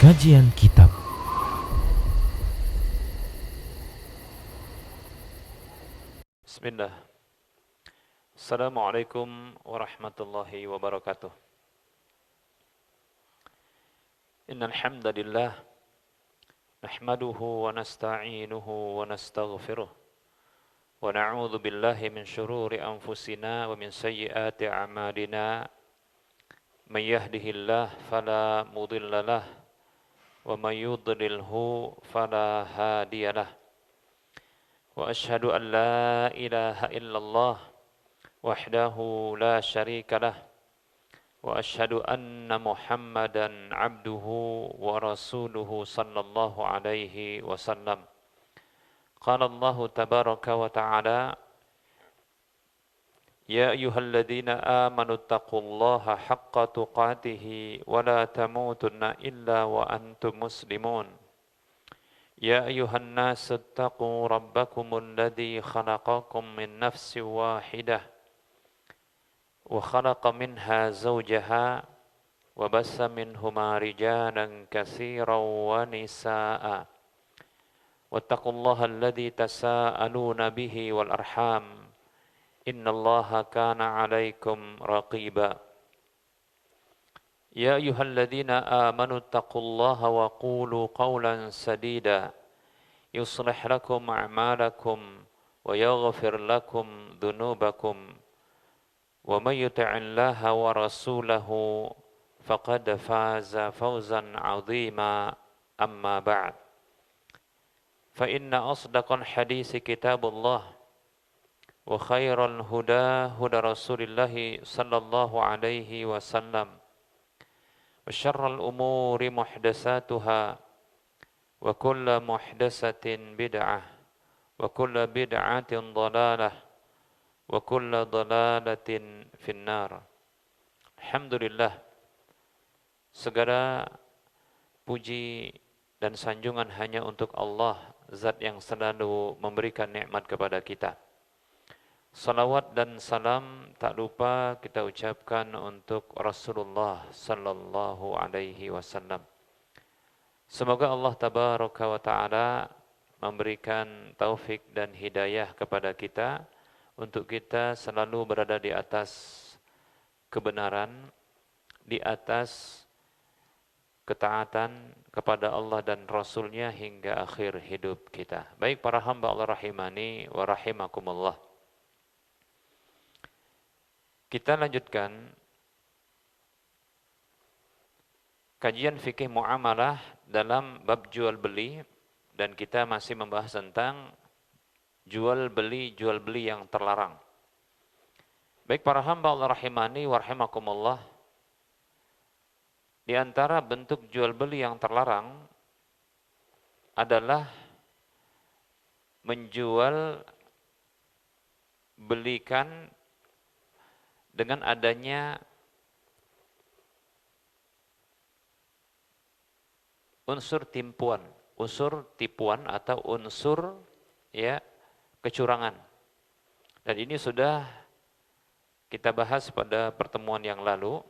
Kajian Kitab. Bismillah. Assalamualaikum warahmatullahi wabarakatuh. Innal hamdalillah nahmaduhu wa nasta'inuhu wa nastaghfiruh wa na'udzu billahi min shururi anfusina wa min sayyiati a'malina. May yahdihillah fala mudhillalah wa may yudlilhu fala hadiyalah. Wa asyhadu an la ilaha illallah wahdahu la syarika lah wa asyhadu anna Muhammadan abduhu wa rasuluhu sallallahu alaihi wasallam. Qala Allah tabaraka wa ta'ala, ya ayyuhalladzina amanu taqullaha haqqa tuqatih wa la tamutunna illa wa antum muslimun. Ya ayyuhan nasu taqu rabbakumul ladzi khalaqakum min nafsin wahidah wa khalaqa minha zawjaha wa bassa minhuma rijalan katsiran wa nisaa'a wattaqullaha alladzi tasaaluna bihi wal arham innallaha kana 'alaikum raqiba. Ya ayyuhalladzina amanu taqullaha wa qulu qawlan sadida yuslih lakum a'malakum wa yaghfir lakum dhunubakum wa may yuti'illaha wa rasulahu faqad faza fawzan 'azima. Amma ba'd. Fa inna asdaqal hadisi kitabullah wa khairal huda huda Rasulillah sallallahu alaihi wasallam wa syarral umuri muhdatsatuha wa kullu muhdatsatin bid'ah wa kullu bid'atin dhalalah wa kullu dhalalatin finnar. Alhamdulillah, segala puji dan sanjungan hanya untuk Allah, zat yang selalu memberikan nikmat kepada kita. Salawat dan salam tak lupa kita ucapkan untuk Rasulullah sallallahu alaihi wasallam. Semoga Allah tabaraka wa ta'ala memberikan taufik dan hidayah kepada kita untuk kita selalu berada di atas kebenaran, di atas ketaatan kepada Allah dan Rasulnya hingga akhir hidup kita. Baik para hamba Allah rahimani wa rahimakumullah. Kita lanjutkan kajian fikih muamalah dalam bab jual beli, dan kita masih membahas tentang jual beli yang terlarang. Baik para hamba Allah rahimani wa rahimakumullah, di antara bentuk jual beli yang terlarang adalah menjual belikan dengan adanya unsur tipuan atau unsur kecurangan. Dan ini sudah kita bahas pada pertemuan yang lalu.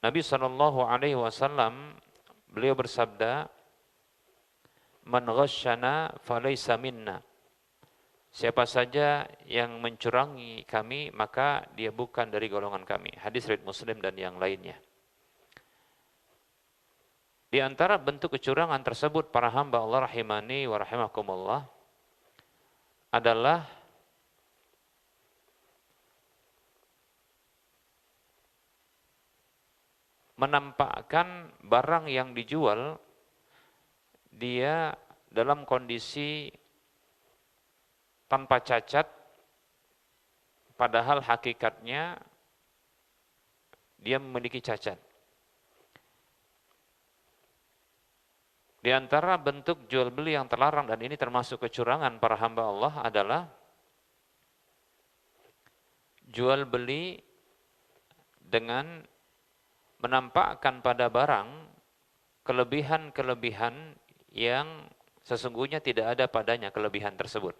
Nabi sallallahu alaihi wasallam beliau bersabda, "Man ghasyana falaysa minna." Siapa saja yang mencurangi kami, maka dia bukan dari golongan kami. Hadis riwayat Muslim dan yang lainnya. Di antara bentuk kecurangan tersebut para hamba Allah rahimani wa rahimakumullah adalah menampakkan barang yang dijual dia dalam kondisi tanpa cacat, padahal hakikatnya dia memiliki cacat. Di antara bentuk jual beli yang terlarang, dan ini termasuk kecurangan para hamba Allah, adalah jual beli dengan menampakkan pada barang kelebihan-kelebihan yang sesungguhnya tidak ada padanya kelebihan tersebut.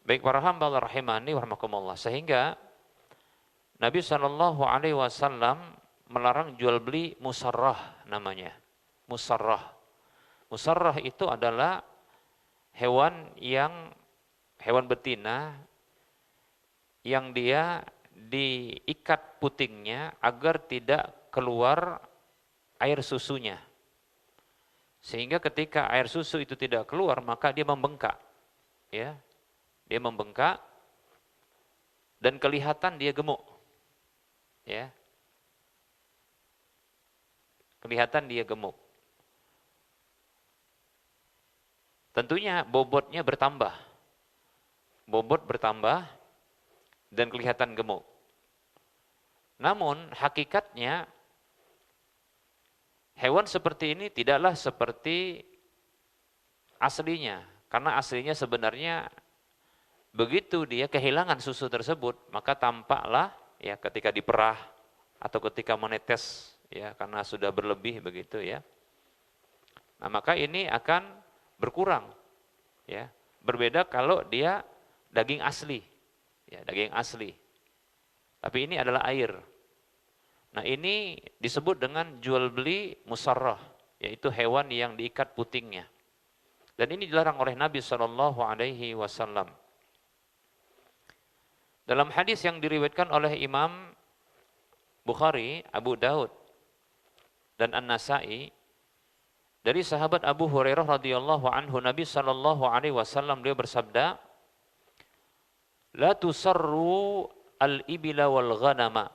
Baik para hamba Allah rahimani wa rahimakumullah, sehingga Nabi sallallahu alaihi wasallam melarang jual beli musarrah namanya. Musarrah. Musarrah itu adalah hewan betina yang dia diikat putingnya agar tidak keluar air susunya. Sehingga ketika air susu itu tidak keluar, maka dia membengkak. Ya. Dia membengkak dan kelihatan dia gemuk. Ya. Kelihatan dia gemuk. Tentunya bobotnya bertambah. Bobot bertambah dan kelihatan gemuk. Namun hakikatnya hewan seperti ini tidaklah seperti aslinya. Karena aslinya sebenarnya begitu dia kehilangan susu tersebut, maka tampaklah ya ketika diperah atau ketika menetes ya karena sudah berlebih begitu ya. Nah, maka ini akan berkurang ya. Berbeda kalau dia daging asli. Ya, daging asli. Tapi ini adalah air. Nah, ini disebut dengan jual beli musarrah, yaitu hewan yang diikat putingnya. Dan ini dilarang oleh Nabi Shallallahu alaihi wasallam. Dalam hadis yang diriwayatkan oleh Imam Bukhari, Abu Daud dan An-Nasa'i dari sahabat Abu Hurairah radhiyallahu anhu, Nabi Shallallahu alaihi wasallam beliau bersabda, "La tusarru al-ibila wal ghanama."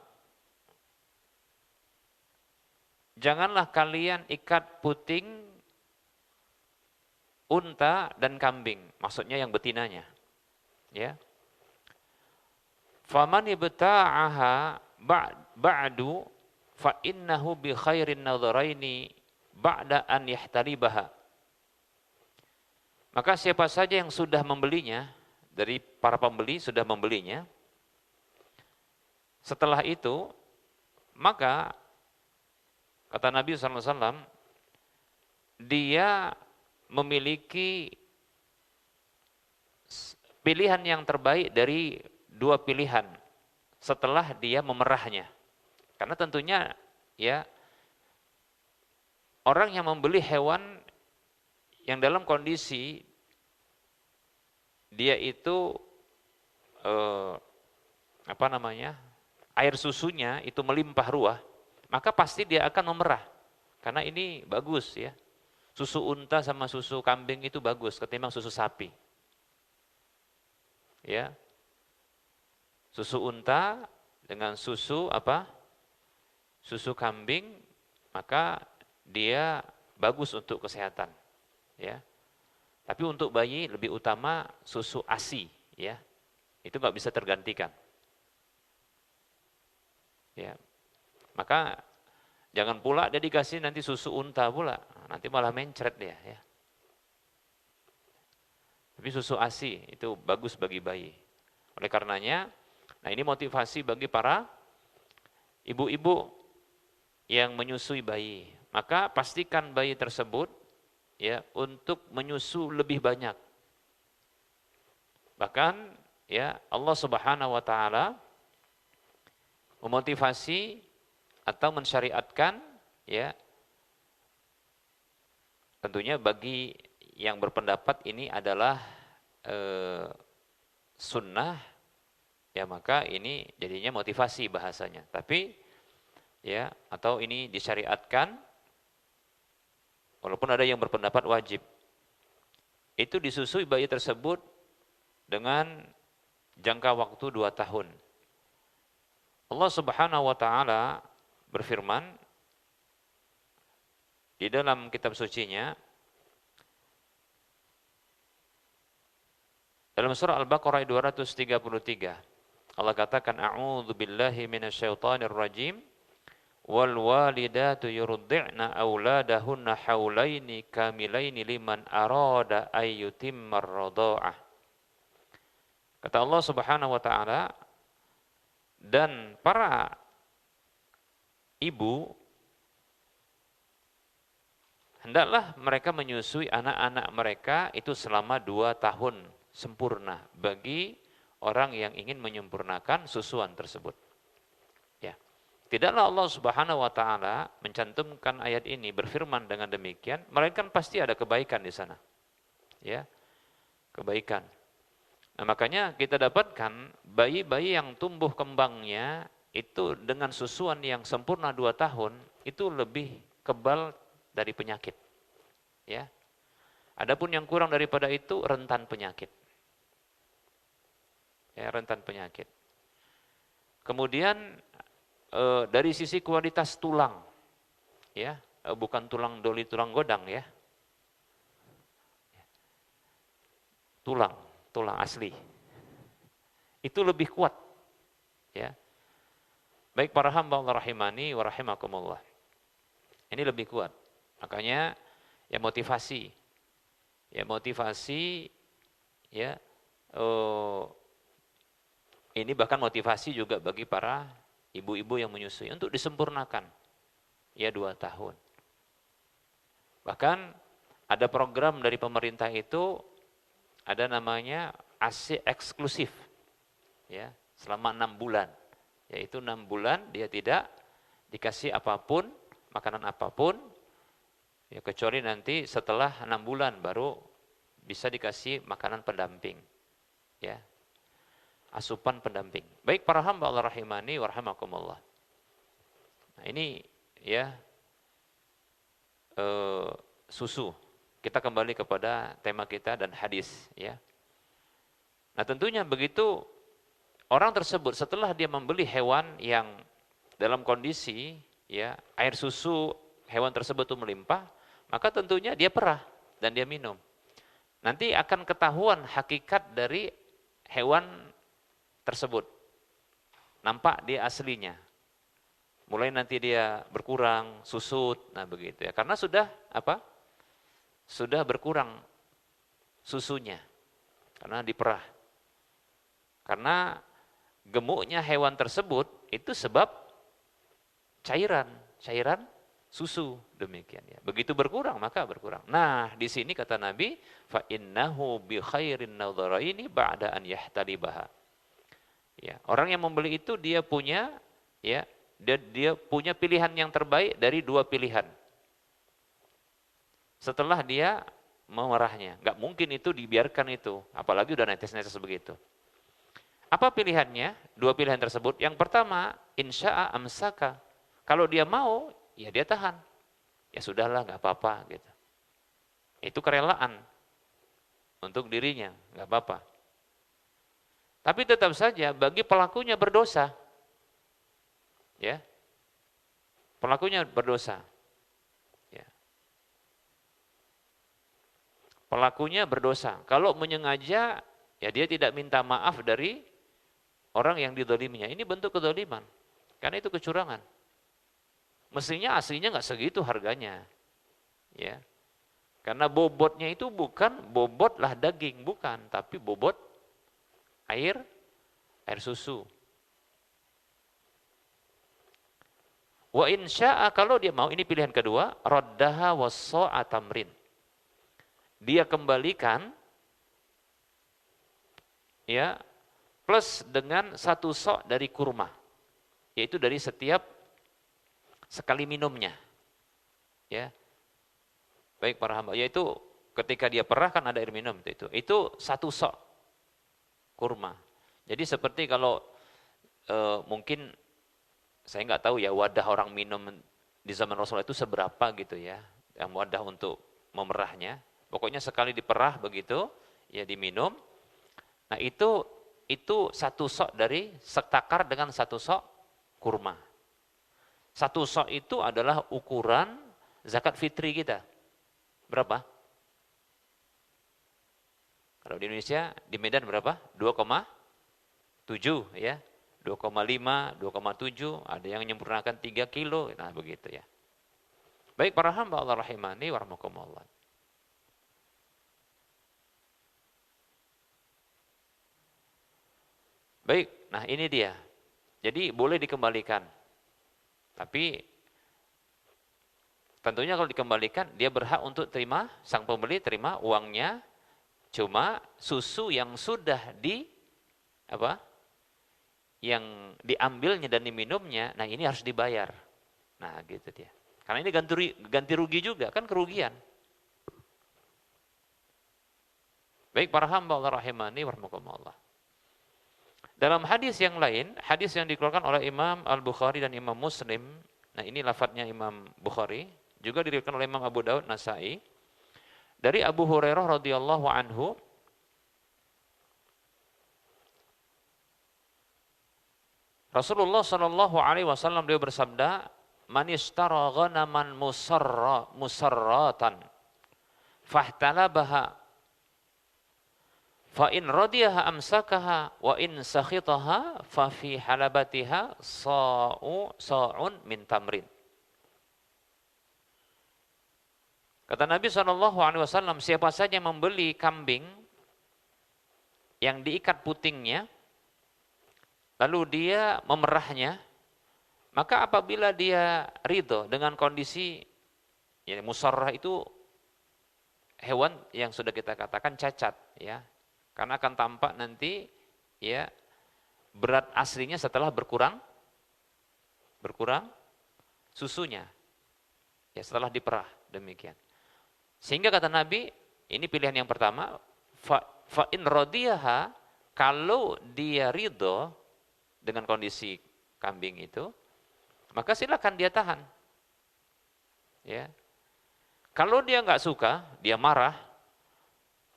Janganlah kalian ikat puting unta dan kambing, maksudnya yang betinanya. Ya. Faman ibta'aha ba'du fa innahu bi khairin nadharaini ba'da an yahtalibaha. Maka siapa saja yang sudah membelinya, dari para pembeli sudah membelinya, setelah itu maka kata Nabi SAW, dia memiliki pilihan yang terbaik dari dua pilihan setelah dia memerahnya. Karena tentunya ya orang yang membeli hewan yang dalam kondisi dia itu air susunya itu melimpah ruah, maka pasti dia akan memerah. Karena ini bagus ya. Susu unta sama susu kambing itu bagus ketimbang susu sapi. Ya. Susu unta dengan susu Susu kambing, maka dia bagus untuk kesehatan. Ya. Tapi untuk bayi lebih utama susu ASI, ya. Itu nggak bisa tergantikan. Ya. Maka jangan pula dia dikasih nanti susu unta pula, nanti malah mencret dia ya. Tapi susu ASI itu bagus bagi bayi. Oleh karenanya, nah ini motivasi bagi para ibu-ibu yang menyusui bayi. Maka pastikan bayi tersebut ya untuk menyusu lebih banyak. Bahkan ya Allah Subhanahu wa taala memotivasi atau mensyariatkan ya tentunya bagi yang berpendapat ini adalah sunnah ya maka ini jadinya motivasi bahasanya. Tapi ya atau ini disyariatkan walaupun ada yang berpendapat wajib. Itu disusui bayi tersebut dengan jangka waktu 2 tahun. Allah Subhanahu wa taala berfirman di dalam kitab sucinya dalam surah Al-Baqarah 233 Allah katakan a'udzu billahi minasyaitonir rajim wal walidatu yurdi'na auladahunna haulaini kamilaini liman arada ayyutimmar radha'ah. Kata Allah Subhanahu wa taala, dan para ibu hendaklah mereka menyusui anak-anak mereka itu selama 2 tahun sempurna bagi orang yang ingin menyempurnakan susuan tersebut. Ya. Tidaklah Allah Subhanahu wa taala mencantumkan ayat ini berfirman dengan demikian, melainkan pasti ada kebaikan di sana. Ya, kebaikan. Nah, makanya kita dapatkan bayi-bayi yang tumbuh kembangnya itu dengan susuan yang sempurna 2 tahun itu lebih kebal dari penyakit. Ya. Adapun yang kurang daripada itu rentan penyakit. Ya, rentan penyakit. Kemudian dari sisi kualitas tulang, ya, bukan tulang doli, tulang godang, ya, tulang asli, itu lebih kuat, ya. Baik para hamba Allah rahimani wa rahimakumullah, ini lebih kuat. Makanya ya motivasi, ya, ini bahkan motivasi juga bagi para ibu-ibu yang menyusui untuk disempurnakan, ya 2 tahun. Bahkan ada program dari pemerintah itu, ada namanya ASI eksklusif, ya, selama 6 bulan. Yaitu 6 bulan dia tidak dikasih apapun, makanan apapun, ya, kecuali nanti setelah 6 bulan baru bisa dikasih makanan pendamping, ya, asupan pendamping. Baik para hamba Allah rahimani wa rahimakumullah. Nah, ini ya susu. Kita kembali kepada tema kita dan hadis, ya. Nah, tentunya begitu orang tersebut setelah dia membeli hewan yang dalam kondisi, ya, air susu hewan tersebut itu melimpah, maka tentunya dia perah dan dia minum. Nanti akan ketahuan hakikat dari hewan tersebut. Nampak dia aslinya. Mulai nanti dia berkurang, susut, nah begitu ya. Karena sudah apa? Sudah berkurang susunya. Karena diperah. Karena gemuknya hewan tersebut itu sebab cairan susu, demikian ya. Begitu berkurang maka berkurang. Nah, di sini kata Nabi, fa innahu bi khairin nadharaini ba'da an yahtalibaha. Ya, orang yang membeli itu dia punya, ya, dia punya pilihan yang terbaik dari 2 pilihan. Setelah dia memerahnya, nggak mungkin itu dibiarkan itu, apalagi udah netes-netes begitu. Apa pilihannya? 2 pilihan tersebut. Yang pertama, insya'a amsaka. Kalau dia mau, ya dia tahan. Ya sudahlah, nggak apa-apa gitu. Itu kerelaan untuk dirinya, nggak apa-apa. Tapi tetap saja bagi pelakunya berdosa. Ya. Pelakunya berdosa. Ya. Pelakunya berdosa. Kalau menyengaja, ya dia tidak minta maaf dari orang yang didoliminya. Ini bentuk kedoliman. Karena itu kecurangan. Mestinya aslinya nggak segitu harganya. Ya. Karena bobotnya itu bukan bobotlah daging, bukan. Tapi bobot air susu. Wa insya'a, kalau dia mau, ini pilihan kedua, raddaha wassa'a tamrin. Dia kembalikan, ya, plus dengan 1 sok dari kurma, yaitu dari setiap sekali minumnya. Ya. Baik para hamba, yaitu ketika dia perah kan ada air minum itu 1 sok kurma. Jadi seperti kalau mungkin saya nggak tahu ya wadah orang minum di zaman Rasulullah itu seberapa gitu ya, yang wadah untuk memerahnya. Pokoknya sekali diperah begitu, ya diminum. Nah itu 1 sok dari setakar dengan 1 sok kurma. 1 sok itu adalah ukuran zakat fitri kita. Berapa? Kalau di Indonesia, di Medan berapa? 2,7 ya. 2,5, 2,7, ada yang menyempurnakan 3 kilo, nah begitu ya. Baik para hamba Allah rahimani wa rahmakumullah. Baik, nah ini dia. Jadi boleh dikembalikan. Tapi tentunya kalau dikembalikan, dia berhak untuk terima, sang pembeli terima uangnya, cuma susu yang sudah yang diambilnya dan diminumnya, nah ini harus dibayar. Nah gitu dia. Karena ini ganti rugi juga, kan kerugian. Baik para hamba Allah rahimani warahmatullah. Dalam hadis yang lain, hadis yang dikeluarkan oleh Imam Al-Bukhari dan Imam Muslim, nah ini lafadznya Imam Bukhari, juga diriwayatkan oleh Imam Abu Daud, Nasai, dari Abu Hurairah radhiyallahu anhu, Rasulullah sallallahu alaihi wasallam beliau bersabda, "Man ishtara ghanaman musarratan fahtalabaha fa in radiyaha amsakaha wa in sakhitaha fa fi halabatiha sa'un min tamrin." Kata Nabi sallallahu alaihi wasallam, siapa saja yang membeli kambing yang diikat putingnya lalu dia memerahnya, maka apabila dia ridho dengan kondisi, ya, musarrah itu hewan yang sudah kita katakan cacat, ya, karena akan tampak nanti, ya, berat aslinya setelah berkurang susunya, ya, setelah diperah, demikian. Sehingga kata Nabi, ini pilihan yang pertama, fa in radiyaha, kalau dia ridho dengan kondisi kambing itu, maka silakan dia tahan. Ya. Kalau dia nggak suka, dia marah,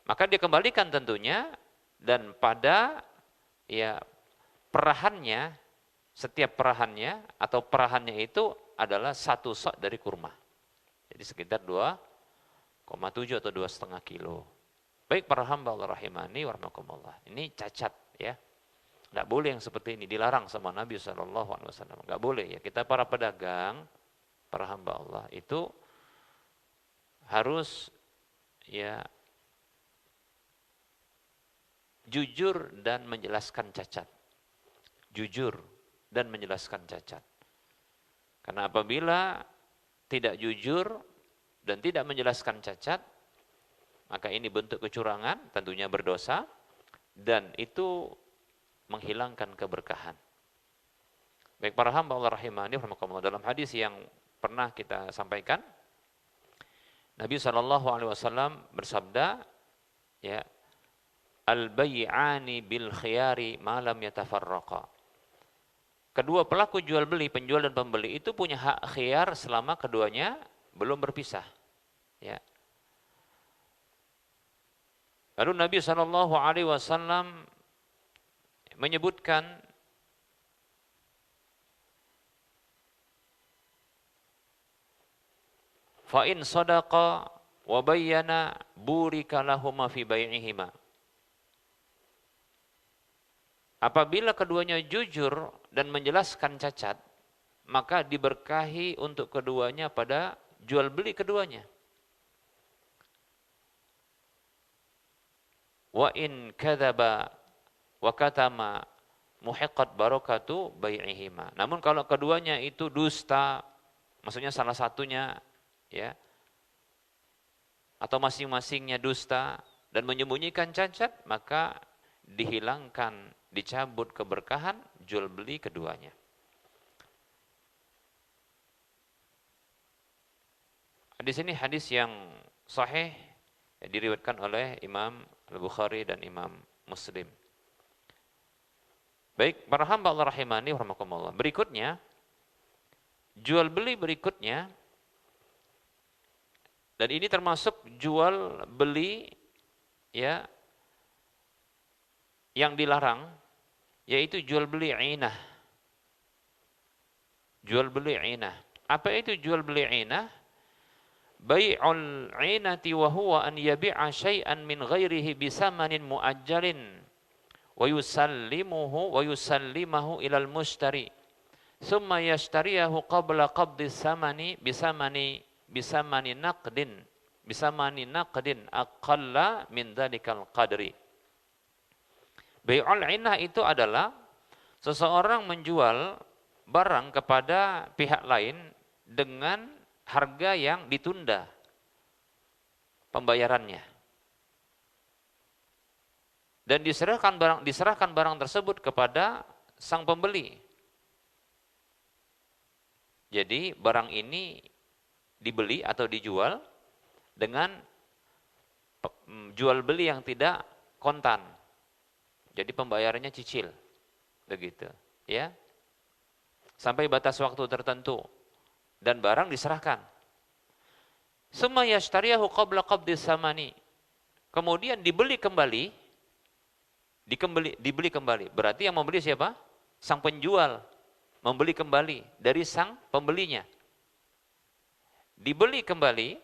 maka dia kembalikan tentunya, dan pada, ya, perahannya, setiap perahannya atau perahannya itu adalah 1 sok dari kurma. Jadi sekitar 2,7 atau 2,5 kilo. Baik para hamba Allah rahimani warahmatullah. Ini cacat, ya. Nggak boleh yang seperti ini, dilarang sama Nabi SAW. Nggak boleh, ya. Kita para pedagang, para hamba Allah itu harus, ya, jujur dan menjelaskan cacat. Jujur dan menjelaskan cacat. Karena apabila tidak jujur dan tidak menjelaskan cacat, maka ini bentuk kecurangan, tentunya berdosa, dan itu menghilangkan keberkahan. Baik para hamba Allah rahimani rahimakumullah, dalam hadis yang pernah kita sampaikan, Nabi SAW bersabda, ya, al-bay'ani bil khiyari ma lam yatafarraqa. Kedua pelaku jual beli, penjual dan pembeli itu punya hak khiyar selama keduanya belum berpisah, ya. Lalu Nabi SAW menyebutkan fa in sadaqa wa bayyana burika lahuma fi bai'ihima. Apabila keduanya jujur dan menjelaskan cacat, maka diberkahi untuk keduanya pada jual beli keduanya. Wa in kadzaba wa katama muhiqqat barakatu bai'ihima. Namun kalau keduanya itu dusta, maksudnya salah satunya, ya, atau masing-masingnya dusta dan menyembunyikan cacat, maka dihilangkan, dicabut keberkahan jual beli keduanya. Di sini hadis yang sahih, ya, diriwayatkan oleh Imam Al-Bukhari dan Imam Muslim. Baik, para hamba Allah rahimani warahmatullah. Berikutnya, jual beli berikutnya, dan ini termasuk jual beli, ya, yang dilarang, yaitu jual beli ainah. Jual beli ainah. Apa itu jual beli ainah? Bai'ul ainati wa huwa an yabi'a syai'an min ghairihi bisamanin muajjalin wa yusallimahu ilal mushtari summa yashtariyahu qabla qabdi samani bisamani naqdin aqalla min dhalikal qadri. Bai'ul ainah itu adalah seseorang menjual barang kepada pihak lain dengan harga yang ditunda pembayarannya. Dan diserahkan barang tersebut kepada sang pembeli. Jadi barang ini dibeli atau dijual dengan jual beli yang tidak kontan. Jadi pembayarannya cicil. Begitu, ya. Sampai batas waktu tertentu dan barang diserahkan. Summa yashtariyahu qabla qabdi samani. Kemudian dibeli kembali, dibeli kembali. Berarti yang membeli siapa? Sang penjual membeli kembali dari sang pembelinya. Dibeli kembali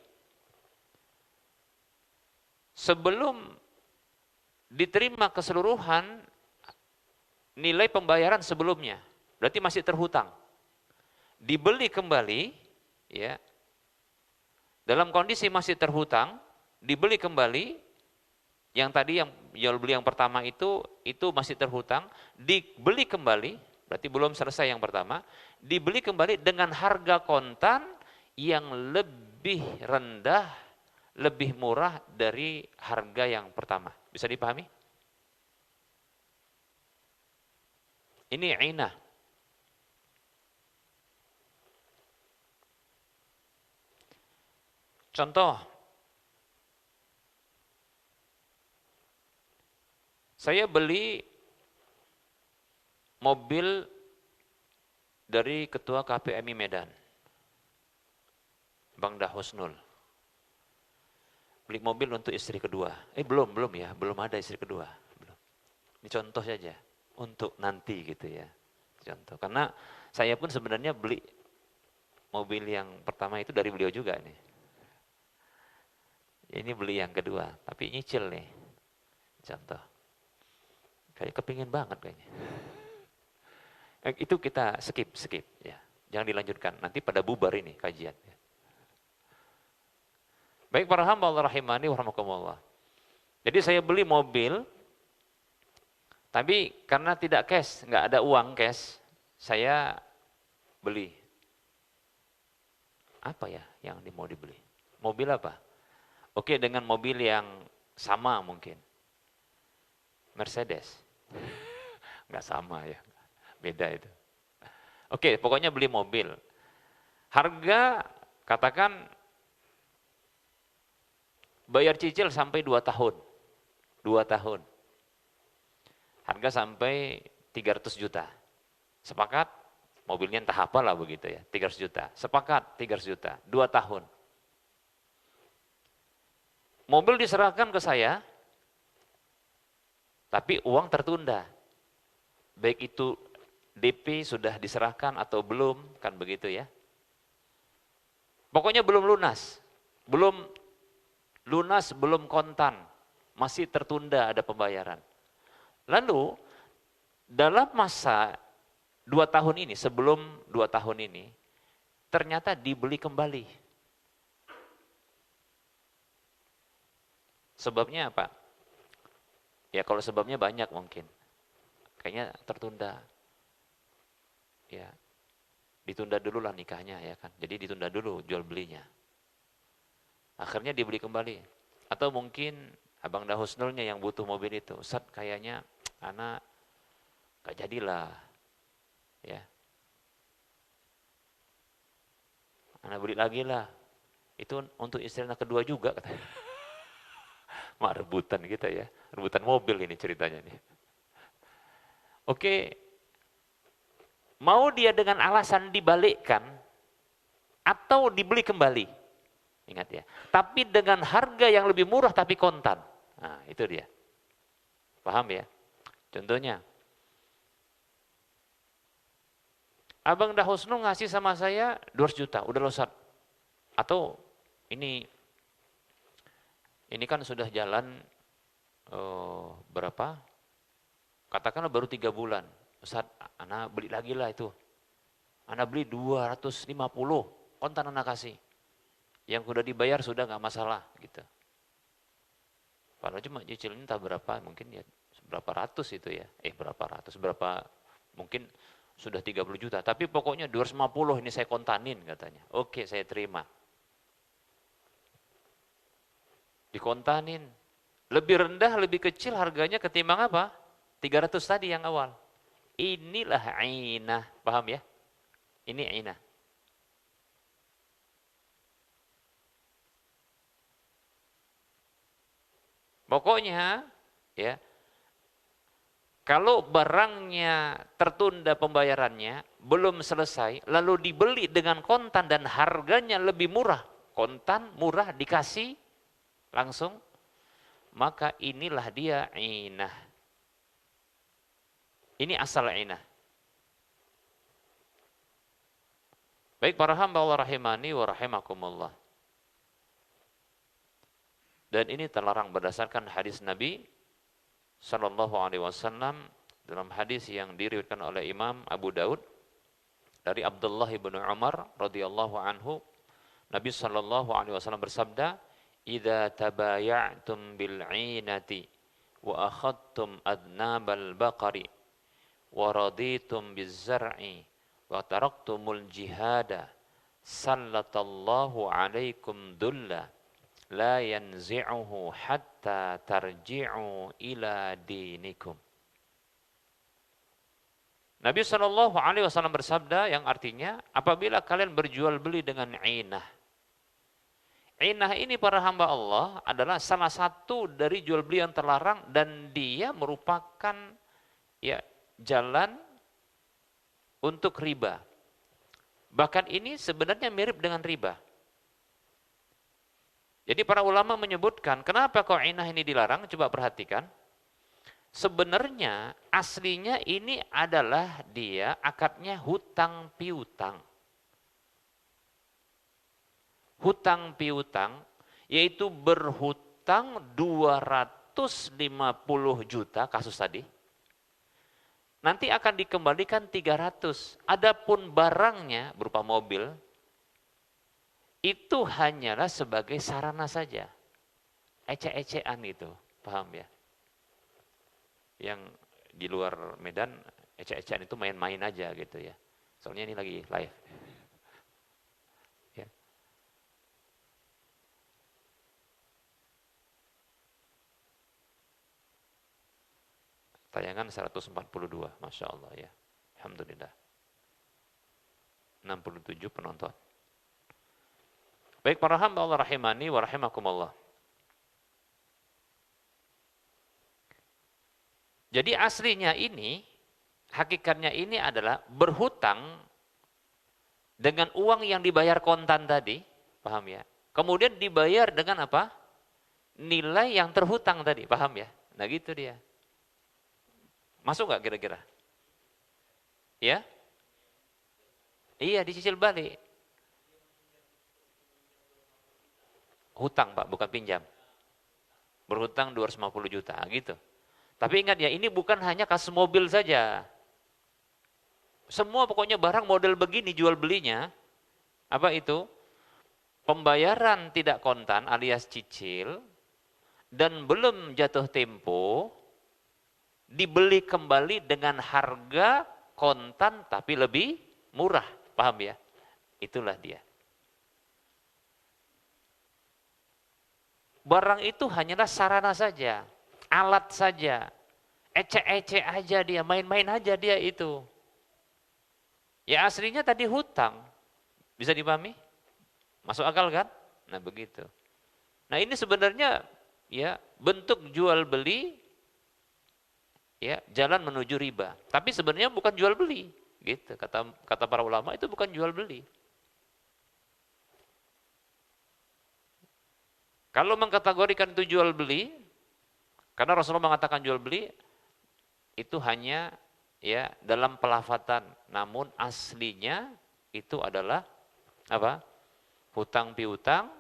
sebelum diterima keseluruhan nilai pembayaran sebelumnya. Berarti masih terhutang. Dibeli kembali, ya, dalam kondisi masih terhutang, dibeli kembali, yang tadi yang jual beli yang pertama itu masih terhutang, dibeli kembali, berarti belum selesai yang pertama, dibeli kembali dengan harga kontan yang lebih rendah, lebih murah dari harga yang pertama. Bisa dipahami? Ini ainah. Contoh, saya beli mobil dari Ketua KPMI Medan, Bang Dahusnul. Beli mobil untuk istri kedua. Belum ya, belum ada istri kedua. Belum. Ini contoh saja. Untuk nanti gitu ya, contoh. Karena saya pun sebenarnya beli mobil yang pertama itu dari beliau juga nih. Ini beli yang kedua, tapi nyicil nih, contoh. Kayak kepingin banget kayaknya. Itu kita skip ya, jangan dilanjutkan. Nanti pada bubar ini kajian. Baik para hamba Allah rahimani wa rahmakumullah. Jadi saya beli mobil. Tapi karena tidak cash, nggak ada uang cash, saya beli. Apa ya yang mau dibeli? Mobil apa? Oke, dengan mobil yang sama mungkin. Mercedes. Nggak sama ya, beda itu. Oke, pokoknya beli mobil. Harga, katakan, bayar cicil sampai 2 tahun. 2 tahun. Harga sampai 300 juta. Sepakat, mobilnya entah apalah begitu ya, 300 juta. Sepakat, 300 juta, 2 tahun. Mobil diserahkan ke saya, tapi uang tertunda. Baik itu DP sudah diserahkan atau belum, kan begitu ya. Pokoknya belum lunas. Belum kontan. Masih tertunda ada pembayaran. Lalu dalam masa 2 tahun ini, sebelum 2 tahun ini, ternyata dibeli kembali. Sebabnya apa? Ya kalau sebabnya banyak mungkin. Kayaknya tertunda. Ya, ditunda dulu lah nikahnya ya kan. Jadi ditunda dulu jual belinya. Akhirnya dibeli kembali. Atau mungkin Abang Dahusnulnya yang butuh mobil itu. Ustaz kayaknya anak gak jadilah. Ya. Anak beli lagi lah. Itu untuk istri anak kedua juga katanya. Mak rebutan kita ya. Rebutan mobil ini ceritanya nih. Oke. Mau dia dengan alasan dibalikkan atau dibeli kembali. Ingat ya. Tapi dengan harga yang lebih murah tapi kontan. Nah, itu dia. Paham ya? Contohnya. Abang Dahusnul ngasih sama saya 200 juta, udah losat. Atau ini kan sudah jalan berapa? Katakanlah baru 3 bulan. Ustaz, anak beli lagi lah itu. Anak beli 250, kontan anak kasih. Yang sudah dibayar sudah nggak masalah gitu. Padahal cuma cicilnya entah berapa, mungkin ya berapa ratus itu ya. Berapa mungkin sudah 30 juta. Tapi pokoknya 250 ini saya kontanin katanya. Oke, saya terima. Dikontanin. Lebih rendah, lebih kecil harganya ketimbang apa? 300 tadi yang awal. Inilah ainah. Paham ya? Ini ainah. Pokoknya ya, kalau barangnya tertunda pembayarannya, belum selesai, lalu dibeli dengan kontan dan harganya lebih murah, kontan murah dikasih langsung, maka inilah dia ainah. Ini asal ainah. Baik para hamba Allah rahimani wa rahimakumullah. Dan ini terlarang berdasarkan hadis Nabi sallallahu alaihi wasallam dalam hadis yang diriwayatkan oleh Imam Abu Daud dari Abdullah bin Umar radhiyallahu anhu, Nabi sallallahu alaihi wasallam bersabda, "Idza tabaya'tum bil 'inati wa akhadtum adnabal baqari wa raditum biz zar'i wa taraktumul jihada sallatallahu alaikum dulla la yanzi'uhu hatta tarji'u ila dinikum." Nabi SAW bersabda yang artinya, apabila kalian berjual beli dengan ainah. Ainah ini para hamba Allah adalah salah satu dari jual beli yang terlarang dan dia merupakan ya jalan untuk riba. Bahkan ini sebenarnya mirip dengan riba. Jadi para ulama menyebutkan, kenapa kok ainah ini dilarang? Coba perhatikan. Sebenarnya aslinya ini adalah dia akadnya hutang piutang. Hutang piutang yaitu berhutang 250 juta kasus tadi. Nanti akan dikembalikan 300. Adapun barangnya berupa mobil itu hanyalah sebagai sarana saja. Ecek-ecekan itu, paham ya? Yang di luar Medan, ecek-ecekan itu main-main aja gitu ya. Soalnya ini lagi live. Ya. Tayangan 142, Masya Allah ya. Alhamdulillah. 67 penonton. Baik para hamba Allah rahimani wa rahimakumullah. Jadi aslinya ini, hakikatnya ini adalah berhutang dengan uang yang dibayar kontan tadi, paham ya? Kemudian dibayar dengan apa? Nilai yang terhutang tadi, paham ya? Nah gitu dia. Masuk nggak kira-kira? Ya? Iya, dicicil balik. Hutang Pak, bukan pinjam. Berhutang 250 juta gitu. Tapi ingat ya, ini bukan hanya kasus mobil saja. Semua pokoknya barang model begini jual belinya, apa itu? Pembayaran tidak kontan alias cicil, dan belum jatuh tempo, dibeli kembali dengan harga kontan tapi lebih murah. Paham ya? Itulah dia. Barang itu hanyalah sarana saja, alat saja, ecek-ecek aja dia, main-main aja dia itu. Ya aslinya tadi hutang, bisa dipahami? Masuk akal kan? Nah begitu. Nah ini sebenarnya ya bentuk jual beli, ya jalan menuju riba. Tapi sebenarnya bukan jual beli, gitu. Kata para ulama itu bukan jual beli. Kalau mengkategorikan itu jual beli, karena Rasulullah mengatakan jual beli, itu hanya ya dalam pelafatan, namun aslinya itu adalah apa? Hutang piutang,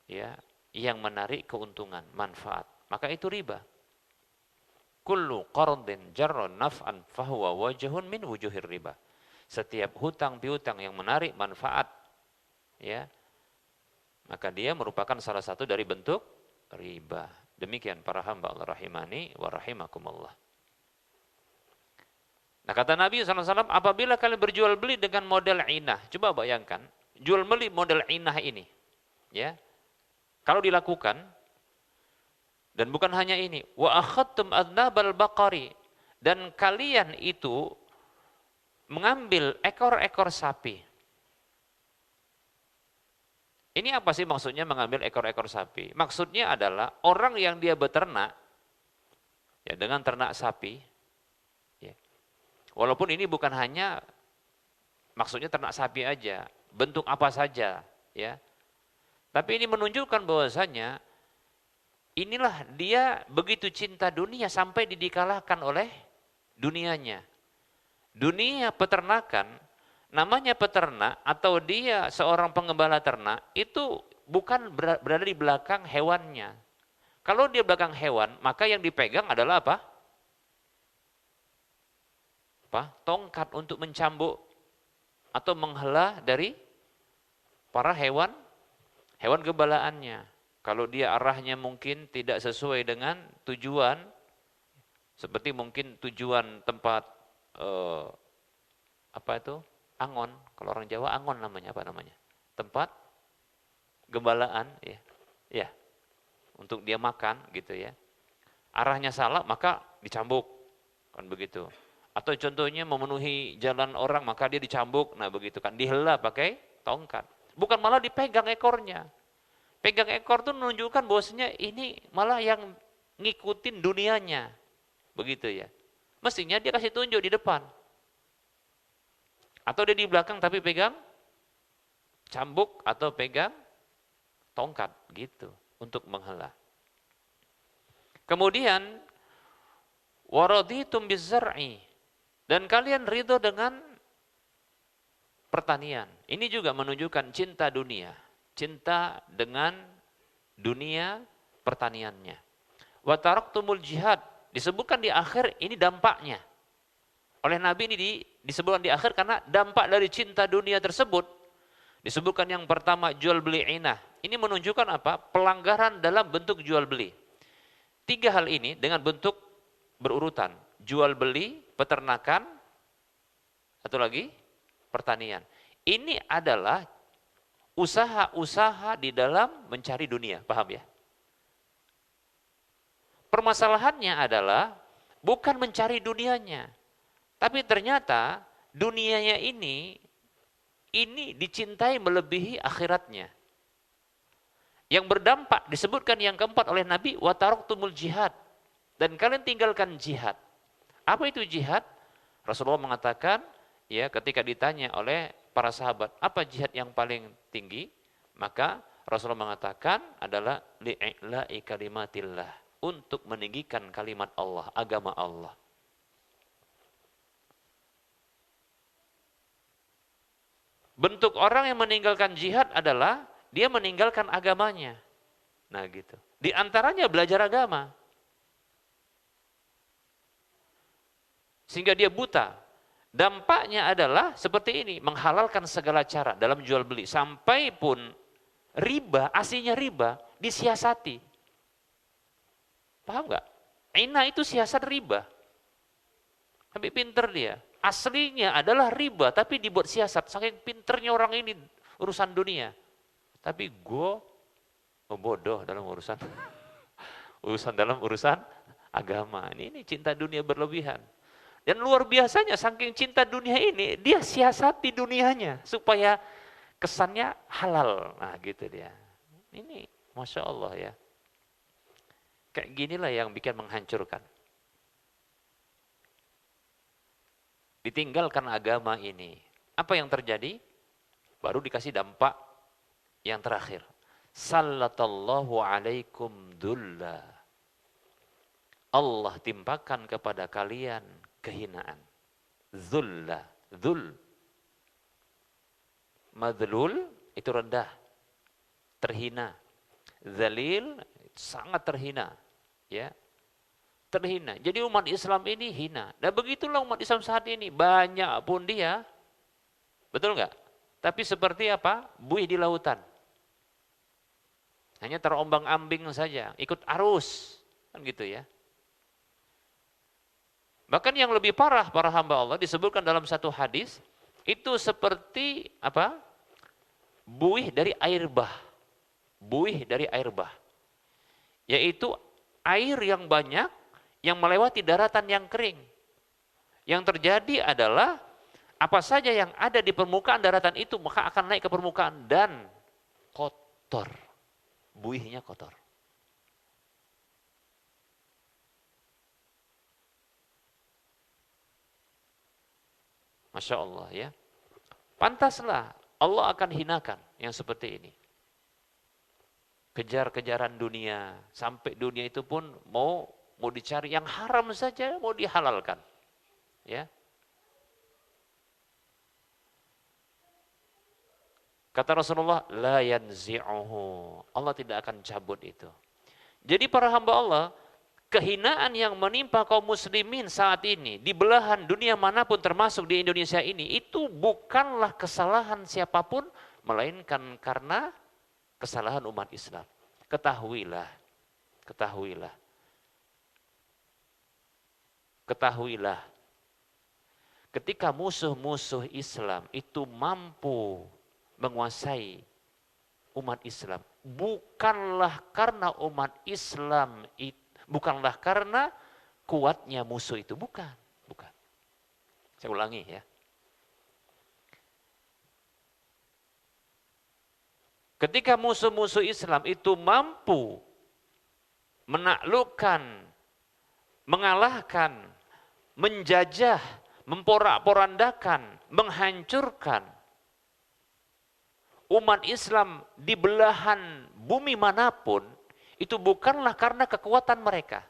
ya, yang menarik keuntungan, manfaat. Maka itu riba. Kullu qardin jarra naf'an fahuwa wajhun min wujuhir riba. Setiap hutang piutang yang menarik manfaat, ya, maka dia merupakan salah satu dari bentuk riba. Demikian para hamba Allah rahimani wa rahimakumullah. Nah kata Nabi SAW, apabila kalian berjual beli dengan model inah, coba bayangkan, jual beli model inah ini, ya, kalau dilakukan, dan bukan hanya ini, wa akhadtum adnabal baqari, dan kalian itu mengambil ekor-ekor sapi. Ini apa sih maksudnya mengambil ekor-ekor sapi? Maksudnya adalah orang yang dia beternak, ya dengan ternak sapi, ya, walaupun ini bukan hanya maksudnya ternak sapi aja, bentuk apa saja, ya. Tapi ini menunjukkan bahwasanya inilah dia begitu cinta dunia sampai dikalahkan oleh dunianya. Dunia peternakan, namanya peternak atau dia seorang pengembala ternak itu bukan berada di belakang hewannya. Kalau dia belakang hewan, maka yang dipegang adalah apa? Tongkat untuk mencambuk atau menghela dari para hewan gembalaannya. Kalau dia arahnya mungkin tidak sesuai dengan tujuan, seperti mungkin tujuan tempat angon. Kalau orang Jawa angon namanya apa namanya? Tempat gembalaan, ya, ya, untuk dia makan gitu ya. Arahnya salah maka dicambuk, kan begitu. Atau contohnya memenuhi jalan orang maka dia dicambuk, nah begitu kan, dihela pakai tongkat. Bukan malah dipegang ekornya. Pegang ekor itu menunjukkan bahwasanya ini malah yang ngikutin dunianya. Begitu ya. Mestinya dia kasih tunjuk di depan. Atau dia di belakang tapi pegang cambuk atau pegang tongkat gitu untuk menghela. Kemudian waraditum bizzar'i, dan kalian ridho dengan pertanian. Ini juga menunjukkan cinta dunia. Cinta dengan dunia pertaniannya. Wa taraktumul jihad, disebutkan di akhir ini dampaknya. Oleh Nabi ini disebutkan di akhir karena dampak dari cinta dunia tersebut. Disebutkan yang pertama jual beli inah. Ini menunjukkan apa? Pelanggaran dalam bentuk jual beli. 3 hal ini dengan bentuk berurutan. Jual beli, peternakan, satu lagi pertanian. Ini adalah usaha-usaha di dalam mencari dunia, paham ya? Permasalahannya adalah bukan mencari dunianya, tapi ternyata dunianya ini dicintai melebihi akhiratnya. Yang berdampak disebutkan yang keempat oleh Nabi, wa taraktumul jihad, dan kalian tinggalkan jihad. Apa itu jihad? Rasulullah mengatakan, ya, ketika ditanya oleh para sahabat, apa jihad yang paling tinggi? Maka Rasulullah mengatakan adalah li'i'la'i kalimatillah, untuk meninggikan kalimat Allah, agama Allah. Bentuk orang yang meninggalkan jihad adalah dia meninggalkan agamanya. Nah gitu. Di antaranya belajar agama. Sehingga dia buta. Dampaknya adalah seperti ini, menghalalkan segala cara dalam jual beli. Sampai pun riba, aslinya riba, disiasati. Paham nggak? Ina itu siasat riba. Tapi pinter dia. Aslinya adalah riba, tapi dibuat siasat. Saking pinternya orang ini urusan dunia. Tapi gue bodoh dalam urusan urusan agama. Ini cinta dunia berlebihan. Dan luar biasanya saking cinta dunia ini, dia siasati dunianya supaya kesannya halal. Nah gitu dia. Ini Masya Allah ya. Kayak ginilah yang bikin menghancurkan. Ditinggalkan agama ini. Apa yang terjadi? Baru dikasih dampak yang terakhir. Sallatallahu alaikum dhulla. Allah timpakan kepada kalian kehinaan. Dhulla, dhul. Madlul itu rendah, terhina. Dzalil sangat terhina, ya. Terhina. Jadi umat Islam ini hina. Dan begitulah umat Islam saat ini, banyak pun dia, betul enggak? Tapi seperti apa? Buih di lautan. Hanya terombang-ambing saja, ikut arus, kan gitu ya. Bahkan yang lebih parah para hamba Allah disebutkan dalam satu hadis, itu seperti apa? Buih dari air bah. Buih dari air bah. Yaitu air yang banyak yang melewati daratan yang kering. Yang terjadi adalah Apa saja yang ada di permukaan daratan itu maka akan naik ke permukaan dan kotor. Buihnya kotor. Masya Allah ya. Pantaslah Allah akan hinakan yang seperti ini. Kejar-kejaran dunia. Sampai dunia itu pun mau dicari yang haram saja mau dihalalkan. Ya. Kata Rasulullah, la yanzi'uhu. Allah tidak akan cabut itu. Jadi para hamba Allah, kehinaan yang menimpa kaum muslimin saat ini, di belahan dunia manapun termasuk di Indonesia ini, itu bukanlah kesalahan siapapun, melainkan karena kesalahan umat Islam. Ketahuilah, ketahuilah, ketahuilah. Ketika musuh-musuh Islam itu mampu menguasai umat Islam, bukanlah karena umat Islam itu, bukanlah karena kuatnya musuh itu, bukan. Saya ulangi ya. Ketika musuh-musuh Islam itu mampu menaklukkan, mengalahkan, menjajah, memporak-porandakan, menghancurkan umat Islam di belahan bumi manapun, itu bukanlah karena kekuatan mereka.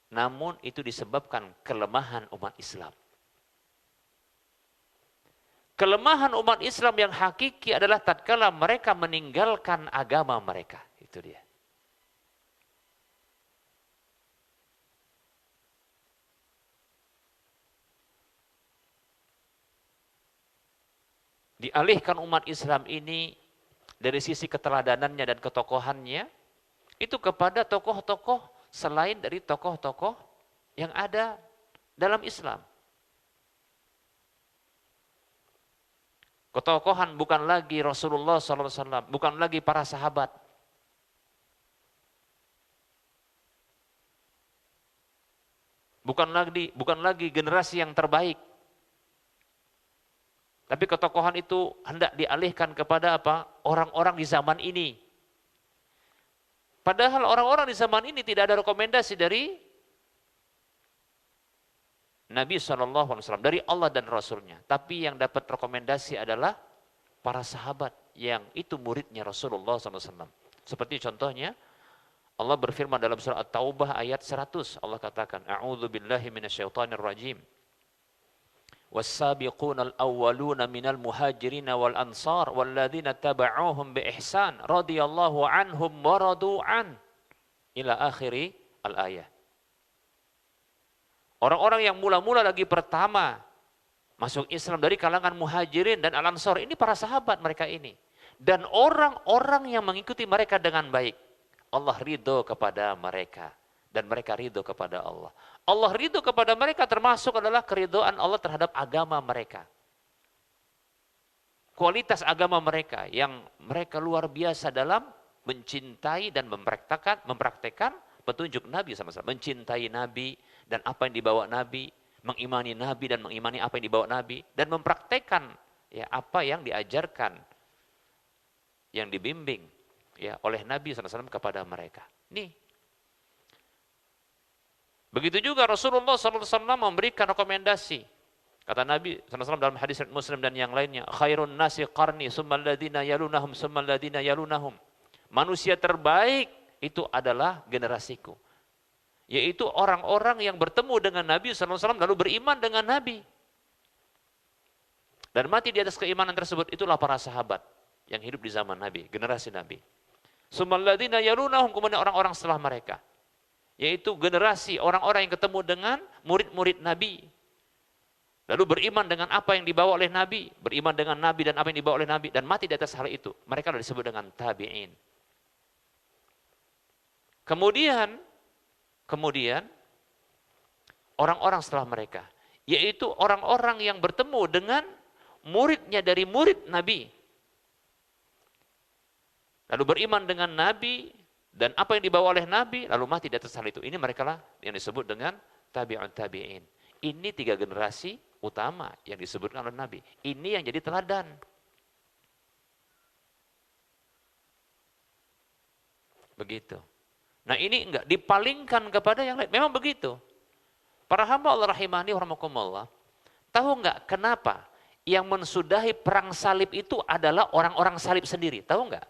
Namun itu disebabkan kelemahan umat Islam. Kelemahan umat Islam yang hakiki adalah tatkala mereka meninggalkan agama mereka. Itu dia. Dialihkan umat Islam ini dari sisi keteladanannya dan ketokohannya itu kepada tokoh-tokoh selain dari tokoh-tokoh yang ada dalam Islam. Ketokohan bukan lagi Rasulullah SAW, bukan lagi para sahabat. Bukan lagi generasi yang terbaik. Tapi ketokohan itu hendak dialihkan kepada apa? Orang-orang di zaman ini. Padahal orang-orang di zaman ini tidak ada rekomendasi dari Nabi SAW, dari Allah dan Rasulnya. Tapi yang dapat rekomendasi adalah para sahabat yang itu muridnya Rasulullah SAW. Seperti contohnya, Allah berfirman dalam surah At-Taubah ayat 100. Allah katakan, A'udzu billahi minasyaitonir rajim. والسابقون الأولون من المهاجرين والأنصار والذين تبعوهم بإحسان رضي الله عنهم ورضوا عنه إلى آخر الآية. Orang-orang yang mula-mula lagi pertama masuk Islam dari kalangan muhajirin dan al-ansar, ini para sahabat mereka ini. Dan orang-orang yang mengikuti mereka dengan baik, Allah ridho kepada mereka. Dan mereka ridho kepada Allah. Allah ridho kepada mereka termasuk adalah keridhaan Allah terhadap agama mereka. Kualitas agama mereka yang mereka luar biasa dalam mencintai dan mempraktekkan petunjuk Nabi sama-sama. Mencintai Nabi dan apa yang dibawa Nabi, mengimani Nabi dan mengimani apa yang dibawa Nabi, dan mempraktekkan ya apa yang diajarkan, yang dibimbing ya oleh Nabi SAW kepada mereka. Nih. Begitu juga Rasulullah SAW memberikan rekomendasi. Kata Nabi SAW dalam hadis Muslim dan yang lainnya, khairun nasi qarni summal ladina yalunahum summal ladina yalunahum. Manusia terbaik itu adalah generasiku. Yaitu orang-orang yang bertemu dengan Nabi SAW lalu beriman dengan Nabi. Dan mati di atas keimanan tersebut, itulah para sahabat yang hidup di zaman Nabi, generasi Nabi. Summal ladina yalunahum, kemudian orang-orang setelah mereka. Yaitu generasi orang-orang yang ketemu dengan murid-murid Nabi. Lalu beriman dengan apa yang dibawa oleh Nabi, beriman dengan Nabi dan apa yang dibawa oleh Nabi, dan mati di atas hal itu. Mereka disebut dengan tabi'in. Kemudian orang-orang setelah mereka, yaitu orang-orang yang bertemu dengan muridnya dari murid Nabi. Lalu beriman dengan Nabi, dan apa yang dibawa oleh Nabi, lalu mati di atas hal itu. Ini mereka lah yang disebut dengan tabi'un tabi'in. Ini 3 generasi utama yang disebutkan oleh Nabi. Ini yang jadi teladan. Begitu. Nah ini enggak dipalingkan kepada yang lain. Memang begitu. Para hamba Allah rahimani wa rahmakumullah, tahu enggak kenapa yang mensudahi perang salib itu adalah orang-orang salib sendiri? Tahu enggak?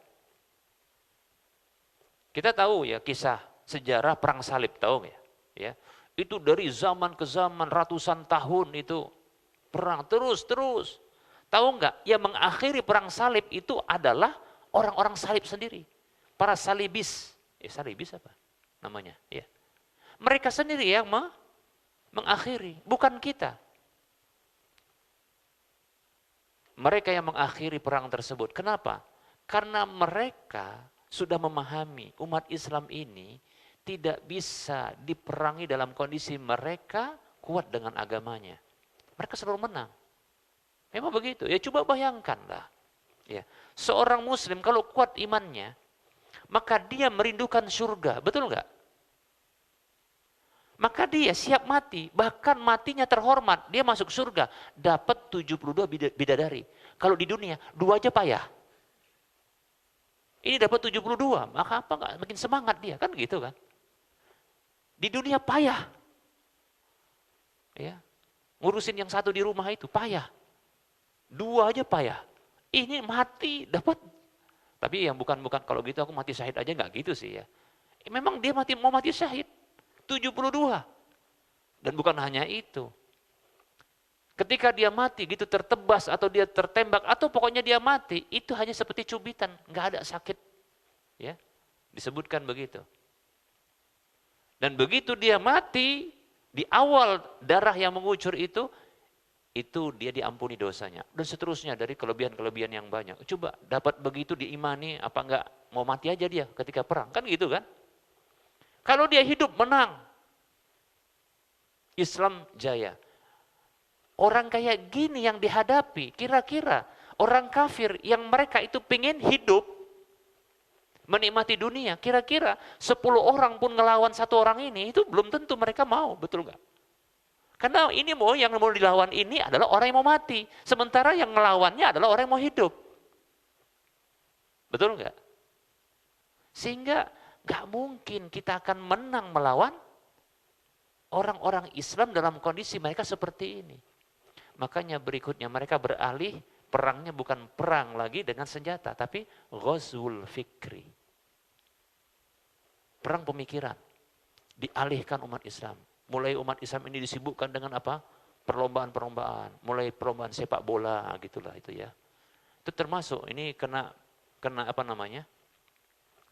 Kita tahu ya kisah sejarah perang salib, tahu enggak? Ya. Itu dari zaman ke zaman ratusan tahun itu perang terus. Tahu enggak? Yang mengakhiri perang salib itu adalah orang-orang salib sendiri. Para salibis. Salibis apa namanya? Ya. Mereka sendiri yang mengakhiri, bukan kita. Mereka yang mengakhiri perang tersebut. Kenapa? Karena mereka sudah memahami umat Islam ini tidak bisa diperangi dalam kondisi mereka kuat dengan agamanya. Mereka selalu menang. Memang begitu. Ya coba bayangkanlah. Ya, seorang muslim kalau kuat imannya, maka dia merindukan surga. Betul enggak? Maka dia siap mati, bahkan matinya terhormat, dia masuk surga, dapat 72 bidadari. Kalau di dunia, 2 aja payah. Ini dapat 72, maka apa enggak makin semangat dia, kan gitu kan. Di dunia payah. Ya. Ngurusin yang satu di rumah itu payah. 2 aja payah. Ini mati dapat. Tapi yang bukan kalau gitu aku mati syahid aja enggak gitu sih ya. Memang dia mau mati syahid. 72. Dan bukan hanya itu. Ketika dia mati gitu tertebas atau dia tertembak atau pokoknya dia mati, itu hanya seperti cubitan, nggak ada sakit. Ya. Disebutkan begitu. Dan begitu dia mati, di awal darah yang mengucur itu dia diampuni dosanya. Dan seterusnya dari kelebihan-kelebihan yang banyak. Coba dapat begitu diimani, apa enggak mau mati aja dia ketika perang. Kan gitu kan? Kalau dia hidup menang, Islam jaya. Orang kayak gini yang dihadapi, kira-kira orang kafir yang mereka itu pengen hidup, menikmati dunia, kira-kira 10 orang pun ngelawan 1 orang ini, itu belum tentu mereka mau, betul nggak? Karena ini yang mau dilawan ini adalah orang yang mau mati, sementara yang ngelawannya adalah orang yang mau hidup. Betul nggak? Sehingga nggak mungkin kita akan menang melawan orang-orang Islam dalam kondisi mereka seperti ini. Makanya berikutnya mereka beralih, perangnya bukan perang lagi dengan senjata, tapi ghazwul fikri. Perang pemikiran. Dialihkan umat Islam. Mulai umat Islam ini disibukkan dengan apa? Perlombaan-perlombaan. Mulai perlombaan sepak bola, gitulah itu ya. Itu termasuk, ini kena apa namanya?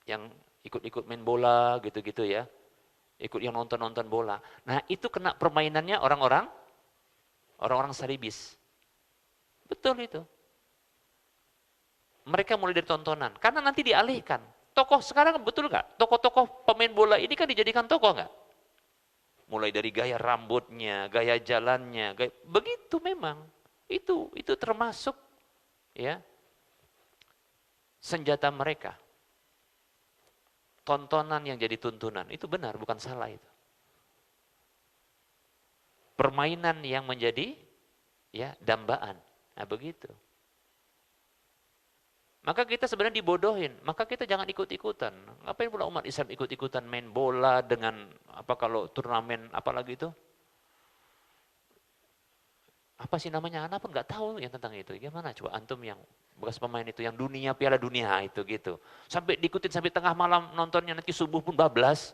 Yang ikut-ikut main bola gitu-gitu ya. Ikut yang nonton-nonton bola. Nah itu kena permainannya orang-orang salibis. Betul itu. Mereka mulai dari tontonan. Karena nanti dialihkan. Tokoh sekarang betul nggak? Tokoh-tokoh pemain bola ini kan dijadikan tokoh nggak? Mulai dari gaya rambutnya, gaya jalannya. Begitu memang. Itu termasuk ya senjata mereka. Tontonan yang jadi tuntunan, itu benar, bukan salah itu. Permainan yang menjadi ya dambaan. Nah, begitu. Maka kita sebenarnya dibodohin, maka kita jangan ikut-ikutan. Ngapain pula umat Islam ikut-ikutan main bola dengan apa kalau turnamen apalagi itu? Apa sih namanya? Anak pun nggak tahu yang tentang itu. Gimana coba antum yang bekas pemain itu, yang Piala Dunia itu gitu. Sampai diikutin sampai tengah malam nontonnya, nanti subuh pun bablas.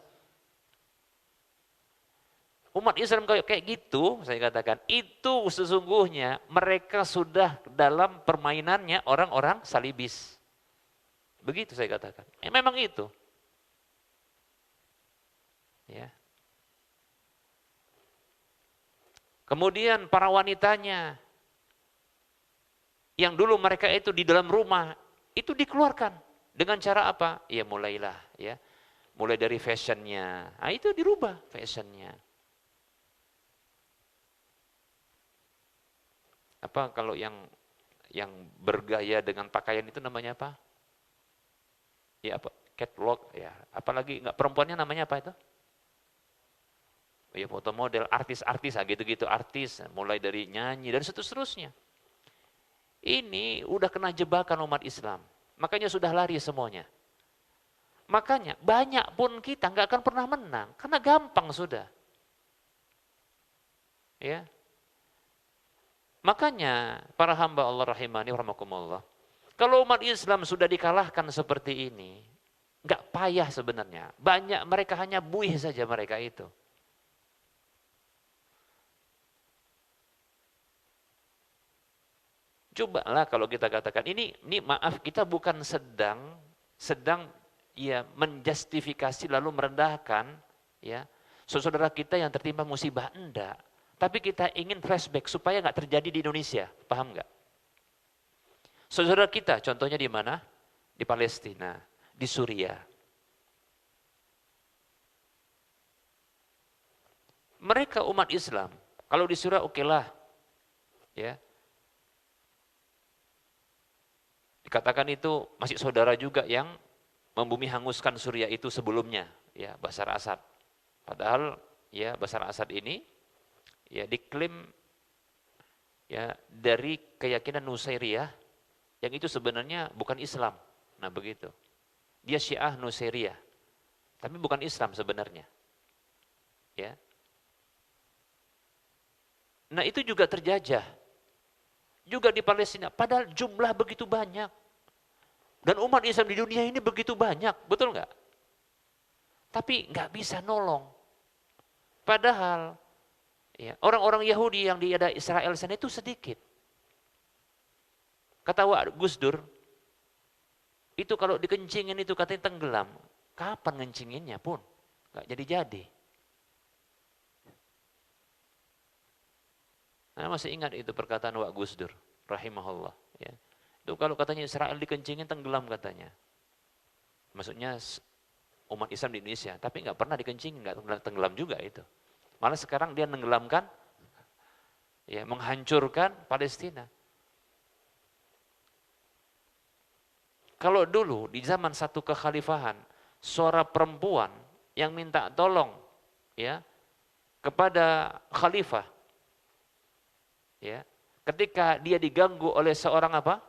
Umat Islam kayak gitu, saya katakan, itu sesungguhnya mereka sudah dalam permainannya orang-orang salibis. Begitu saya katakan. Memang itu. Ya. Kemudian para wanitanya, yang dulu mereka itu di dalam rumah, itu dikeluarkan. Dengan cara apa? Ya mulailah. Ya. Mulai dari fashionnya. Nah, itu dirubah fashionnya. Apa kalau yang bergaya dengan pakaian itu namanya apa? Ya apa? Catwalk ya. Apalagi enggak perempuannya namanya apa itu? Ya foto model, artis-artis, gitu-gitu artis, mulai dari nyanyi dan seterusnya. Ini udah kena jebakan umat Islam. Makanya sudah lari semuanya. Makanya banyak pun kita nggak akan pernah menang karena gampang sudah. Ya. Makanya para hamba Allah rahimani rahimakumullah. Kalau umat Islam sudah dikalahkan seperti ini, nggak payah sebenarnya. Banyak mereka hanya buih saja mereka itu. Cobalah kalau kita katakan ini maaf kita bukan sedang ya menjustifikasi lalu merendahkan ya saudara kita yang tertimpa musibah, enggak. Tapi kita ingin flashback supaya nggak terjadi di Indonesia, paham nggak? Saudara kita contohnya di mana? Di Palestina, di Suriah. Mereka umat Islam, kalau di Suriah okelah, ya. Dikatakan itu masih saudara juga yang membumi hanguskan Suriah itu sebelumnya, ya Bashar Assad. Padahal ya Bashar Assad ini ya diklaim ya dari keyakinan Nusairiyah yang itu sebenarnya bukan Islam. Nah begitu. Dia Syiah Nusairiyah, tapi bukan Islam sebenarnya. Ya. Nah itu juga terjajah. Juga di Palestina, padahal jumlah begitu banyak. Dan umat Islam di dunia ini begitu banyak, betul nggak? Tapi nggak bisa nolong. Padahal ya, orang-orang Yahudi yang di Israel sana itu sedikit. Kata Wak Gus Dur, itu kalau dikencingin itu katanya tenggelam. Kapan ngencinginnya pun? Nggak jadi-jadi. Nah, masih ingat itu perkataan Wak Gus Dur, rahimahullah. Ya. Itu kalau katanya Israel dikencingin tenggelam katanya. Maksudnya umat Islam di Indonesia, tapi nggak pernah dikencingin, nggak tenggelam juga itu. Malah sekarang dia nenggelamkan, ya menghancurkan Palestina. Kalau dulu di zaman satu kekhalifahan, suara perempuan yang minta tolong, ya kepada khalifah, ya ketika dia diganggu oleh seorang apa?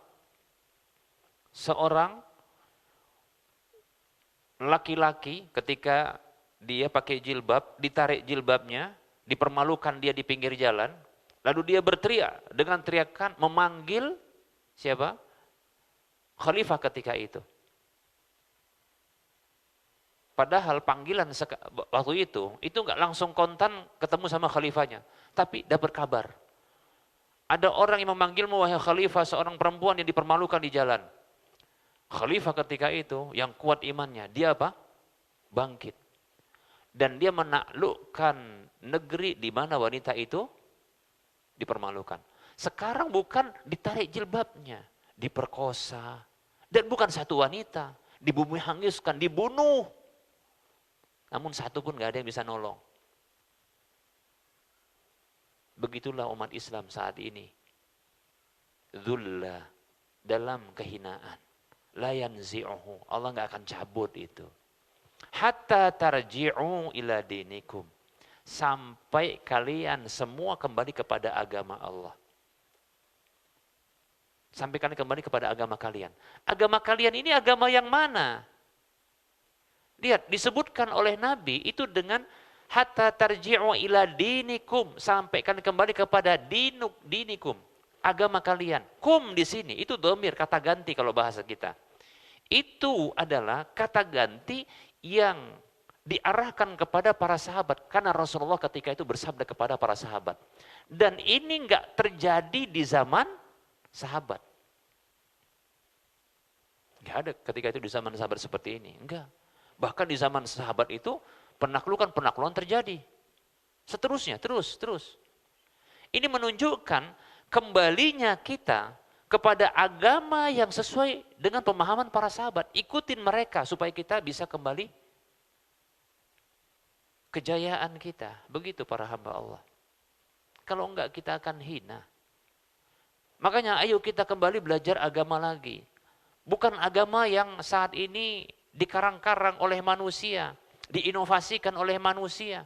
Seorang laki-laki ketika dia pakai jilbab, ditarik jilbabnya, dipermalukan dia di pinggir jalan, lalu dia berteriak dengan teriakan memanggil siapa? Khalifah ketika itu. Padahal panggilan waktu itu nggak langsung kontan ketemu sama khalifahnya, tapi dapat kabar. Ada orang yang memanggilmu wahai khalifah, seorang perempuan yang dipermalukan di jalan. Khalifah ketika itu yang kuat imannya, dia apa? Bangkit. Dan dia menaklukkan negeri di mana wanita itu dipermalukan. Sekarang bukan ditarik jilbabnya, diperkosa. Dan bukan satu wanita, dibumi hanguskan, dibunuh. Namun satu pun gak ada yang bisa nolong. Begitulah umat Islam saat ini. Dzullah, dalam kehinaan. La yanzi'uhu. Allah gak akan cabut itu. Hatta tarji'u ila dinikum. Sampai kalian semua kembali kepada agama Allah. Sampai kalian kembali kepada agama kalian. Agama kalian ini agama yang mana? Lihat, disebutkan oleh Nabi itu dengan hatta tarji'u ila dinikum. Sampai kalian kembali kepada dinikum. Agama kalian. Kum di sini itu dhamir, kata ganti kalau bahasa kita. Itu adalah kata ganti yang diarahkan kepada para sahabat. Karena Rasulullah ketika itu bersabda kepada para sahabat. Dan ini enggak terjadi di zaman sahabat. Enggak ada ketika itu di zaman sahabat seperti ini. Enggak. Bahkan di zaman sahabat itu penaklukan terjadi. Seterusnya, terus. Ini menunjukkan kembalinya kita kepada agama yang sesuai dengan pemahaman para sahabat. Ikutin mereka supaya kita bisa kembali kejayaan kita. Begitu para hamba Allah. Kalau enggak kita akan hina. Makanya ayo kita kembali belajar agama lagi. Bukan agama yang saat ini dikarang-karang oleh manusia, diinovasikan oleh manusia.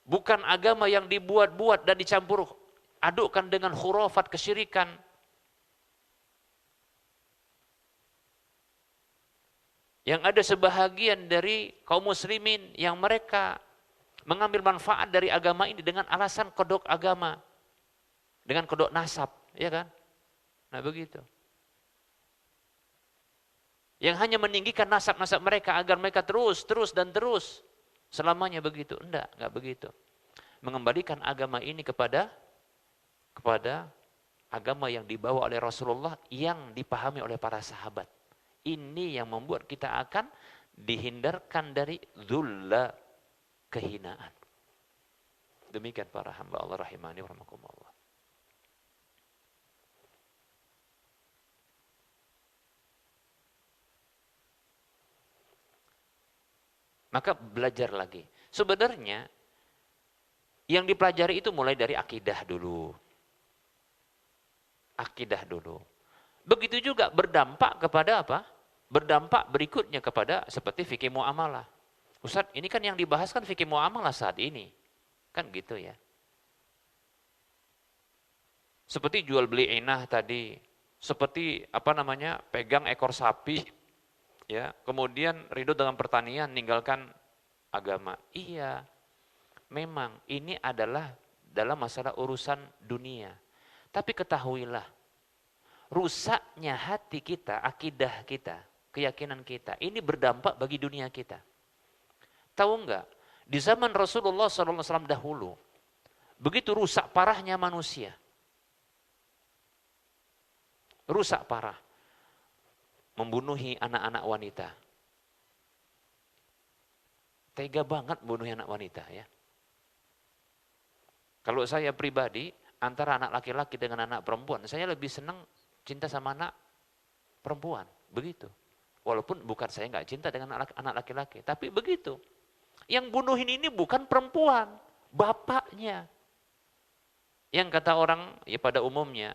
Bukan agama yang dibuat-buat dan dicampur adukkan dengan khurafat kesyirikan. Yang ada sebahagian dari kaum muslimin yang mereka mengambil manfaat dari agama ini dengan alasan kodok agama. Dengan kodok nasab, ya kan? Nah begitu. Yang hanya meninggikan nasab-nasab mereka agar mereka terus selamanya begitu. Enggak begitu. Mengembalikan agama ini kepada agama yang dibawa oleh Rasulullah yang dipahami oleh para sahabat. Ini yang membuat kita akan dihindarkan dari dhulla, kehinaan. Demikian para hamba Allah rahimani wa rahmakumullah. Maka belajar lagi. Sebenarnya yang dipelajari itu mulai dari akidah dulu. Akidah dulu. Begitu juga berdampak kepada apa? Berdampak berikutnya kepada seperti fikih muamalah. Ustaz, ini kan yang dibahas kan fikih muamalah saat ini. Kan gitu ya. Seperti jual beli inah tadi, seperti pegang ekor sapi, ya, kemudian ridho dengan pertanian, ninggalkan agama. Iya, memang ini adalah dalam masalah urusan dunia. Tapi ketahuilah, rusaknya hati kita, akidah kita, keyakinan kita, ini berdampak bagi dunia kita. Tahu enggak? Di zaman Rasulullah SAW dahulu, begitu rusak parahnya manusia. Rusak parah. Membunuhi anak-anak wanita. Tega banget bunuh anak wanita ya. Kalau saya pribadi, antara anak laki-laki dengan anak perempuan, saya lebih senang cinta sama anak perempuan. Begitu. Walaupun bukan saya nggak cinta dengan anak laki-laki, tapi begitu. Yang bunuhin ini bukan perempuan, bapaknya. Yang kata orang ya pada umumnya,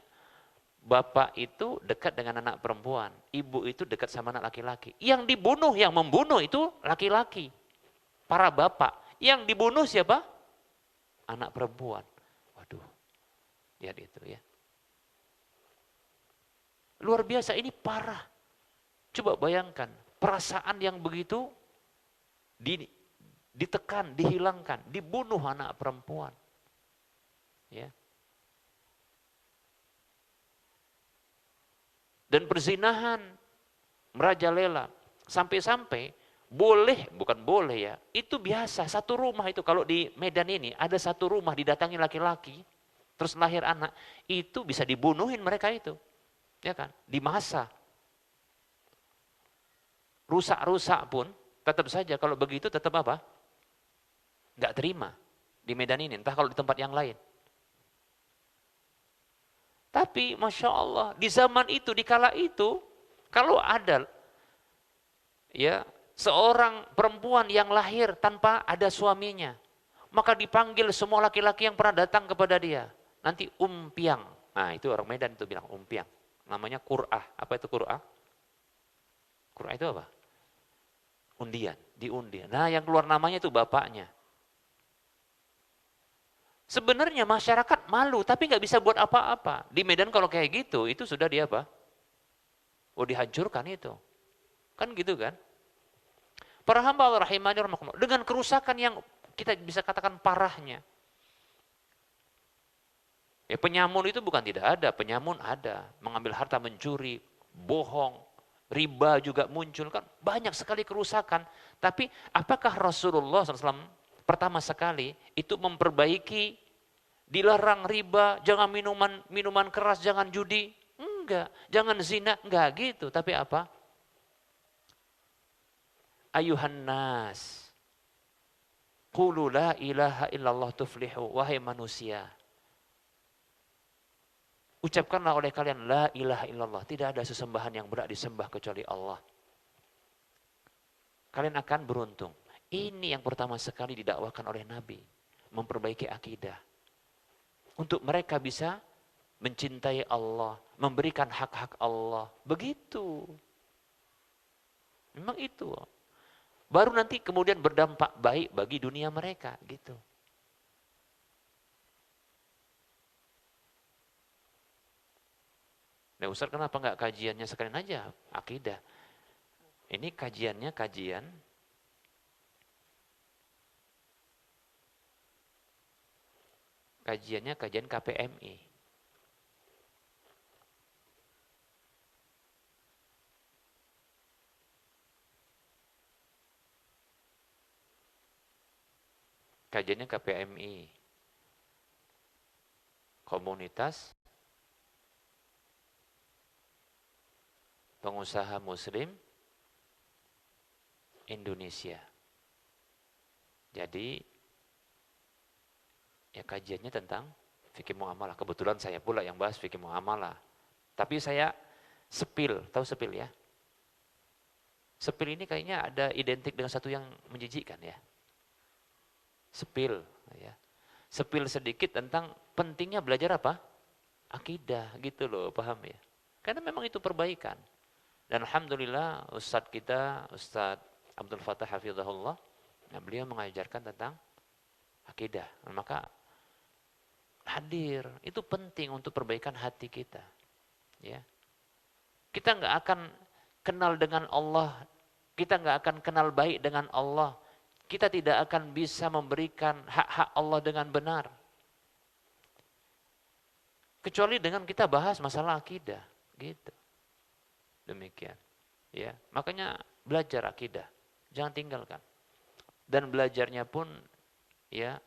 bapak itu dekat dengan anak perempuan, ibu itu dekat sama anak laki-laki. Yang dibunuh, yang membunuh itu laki-laki. Para bapak. Yang dibunuh siapa? Anak perempuan. Waduh, lihat itu ya. Luar biasa, ini parah. Coba bayangkan, perasaan yang begitu ditekan, dihilangkan, dibunuh anak perempuan. Ya. Dan perzinahan merajalela sampai-sampai bukan boleh ya, itu biasa. Satu rumah itu kalau di Medan ini ada satu rumah didatangi laki-laki terus lahir anak, itu bisa dibunuhin mereka itu, ya kan? Di masa rusak-rusak pun tetap saja kalau begitu tetap apa? Nggak terima di Medan ini, entah kalau di tempat yang lain. Tapi Masya Allah, di zaman itu, di kala itu, kalau ada ya seorang perempuan yang lahir tanpa ada suaminya, maka dipanggil semua laki-laki yang pernah datang kepada dia. Nanti umpiang. Nah itu orang Medan itu bilang umpiang. Namanya qur'ah. Apa itu qur'ah? Qur'ah itu apa? Undian, diundi. Nah yang keluar namanya itu bapaknya. Sebenarnya masyarakat malu, tapi nggak bisa buat apa-apa. Di Medan kalau kayak gitu, itu sudah di apa? Oh dihancurkan itu. Kan gitu kan? Para hamba Allah rahimani rahimakumullah, dengan kerusakan yang kita bisa katakan parahnya. Ya penyamun itu bukan tidak ada, penyamun ada. Mengambil harta, mencuri, bohong, riba juga muncul kan. Banyak sekali kerusakan. Tapi apakah Rasulullah SAW pertama sekali itu memperbaiki, dilarang riba, jangan minuman keras, jangan judi, enggak, jangan zina, enggak gitu. Tapi apa? Ayuhan nas, qulu la ilaha illallah tuflihu, wahai manusia. Ucapkanlah oleh kalian la ilaha illallah, tidak ada sesembahan yang berhak disembah kecuali Allah. Kalian akan beruntung. Ini yang pertama sekali didakwakan oleh Nabi, memperbaiki akidah. Untuk mereka bisa mencintai Allah, memberikan hak-hak Allah. Begitu. Memang itu. Baru nanti kemudian berdampak baik bagi dunia mereka. Gitu. Nah Ustaz kenapa nggak kajiannya sekalian aja akidah? Ini kajiannya kajian KPMI. Kajiannya KPMI. Komunitas Pengusaha Muslim Indonesia. Jadi ya kajiannya tentang fikih muamalah. Kebetulan saya pula yang bahas fikih muamalah. Tapi saya sepil, tahu sepil ya? Sepil ini kayaknya ada identik dengan satu yang menjijikkan ya. Sepil ya. Sepil sedikit tentang pentingnya belajar apa? Akidah gitu loh, paham ya? Karena memang itu perbaikan. Dan alhamdulillah Ustadz kita, Ustadz Abdul Fattah Hafizahullah, nah beliau mengajarkan tentang akidah. Maka hadir, itu penting untuk perbaikan hati kita. Ya. Kita nggak akan kenal dengan Allah, kita nggak akan kenal baik dengan Allah, kita tidak akan bisa memberikan hak-hak Allah dengan benar. Kecuali dengan kita bahas masalah akidah, gitu. Demikian. Ya, makanya belajar akidah, jangan tinggalkan. Dan belajarnya pun ya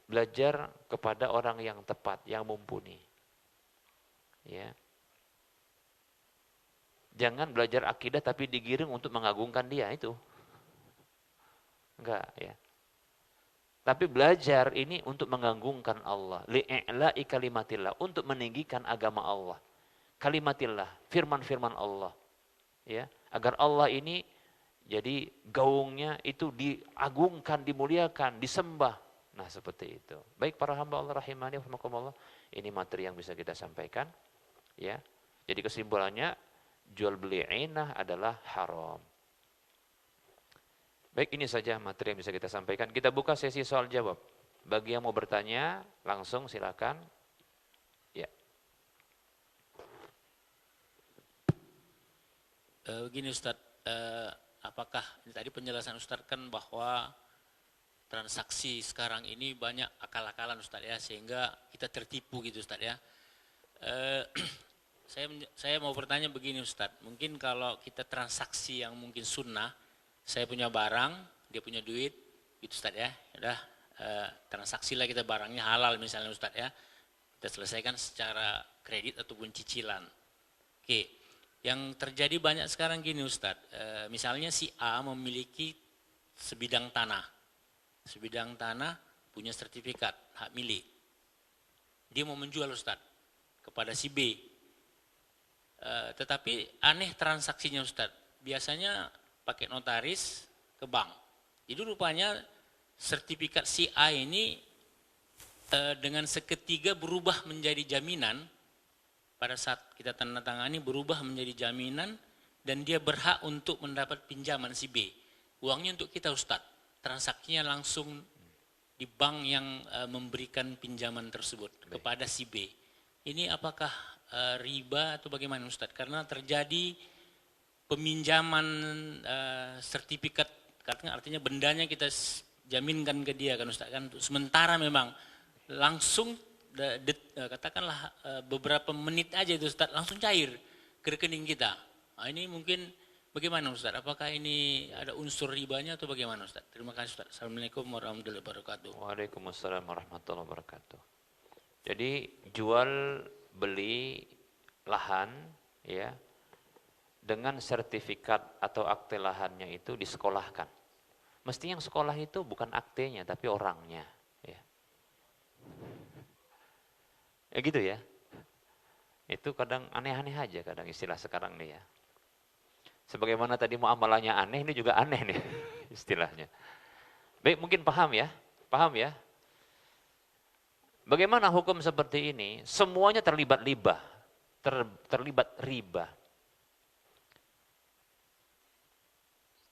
belajar kepada orang yang tepat, yang mumpuni. Ya. Jangan belajar akidah tapi digiring untuk mengagungkan dia, itu. Enggak, ya. Tapi belajar ini untuk mengagungkan Allah, li'i'la'i kalimatillah, untuk meninggikan agama Allah. Kalimatillah, firman-firman Allah. Ya, agar Allah ini jadi gaungnya itu diagungkan, dimuliakan, disembah. Nah, seperti itu. Baik para hamba Allah rahimani wa rahimakumullah, ini materi yang bisa kita sampaikan, ya. Jadi kesimpulannya jual beli inah adalah haram. Baik, ini saja materi yang bisa kita sampaikan. Kita buka sesi soal jawab. Bagi yang mau bertanya, langsung silakan. Ya. Begini Ustadz, apakah ini tadi penjelasan Ustadz kan bahwa transaksi sekarang ini banyak akal-akalan Ustadz ya, sehingga kita tertipu gitu Ustadz ya. Saya mau bertanya begini Ustadz, mungkin kalau kita transaksi yang mungkin sunnah, saya punya barang, dia punya duit, gitu Ustadz ya, udah transaksilah kita barangnya halal misalnya Ustadz ya, kita selesaikan secara kredit ataupun cicilan. Oke. Yang terjadi banyak sekarang gini Ustadz, misalnya si A memiliki sebidang tanah punya sertifikat hak milik, dia mau menjual Ustadz kepada si B, tetapi aneh transaksinya Ustadz, biasanya pakai notaris ke bank, jadi rupanya sertifikat si A ini dengan seketika berubah menjadi jaminan. Pada saat kita tanda tangani berubah menjadi jaminan dan dia berhak untuk mendapat pinjaman si B. Uangnya untuk kita Ustadz, transaksinya langsung di bank yang memberikan pinjaman tersebut kepada si B. Ini apakah riba atau bagaimana Ustadz? Karena terjadi peminjaman sertifikat, artinya bendanya kita jaminkan ke dia kan Ustadz, kan sementara memang langsung katakanlah beberapa menit aja itu Ustadz langsung cair ke rekening kita. Nah, ini mungkin bagaimana Ustadz? Apakah ini ada unsur ribanya atau bagaimana Ustadz? Terima kasih Ustadz. Assalamualaikum warahmatullahi wabarakatuh. Waalaikumsalam warahmatullahi wabarakatuh. Jadi jual beli lahan ya dengan sertifikat atau akte lahannya itu disekolahkan. Mesti yang sekolah itu bukan aktenya tapi orangnya. Ya gitu ya. Itu kadang aneh-aneh aja kadang istilah sekarang nih ya. Sebagaimana tadi muamalahnya aneh, ini juga aneh nih istilahnya. Baik, mungkin paham ya? Paham ya? Bagaimana hukum seperti ini? Semuanya terlibat riba. Terlibat riba.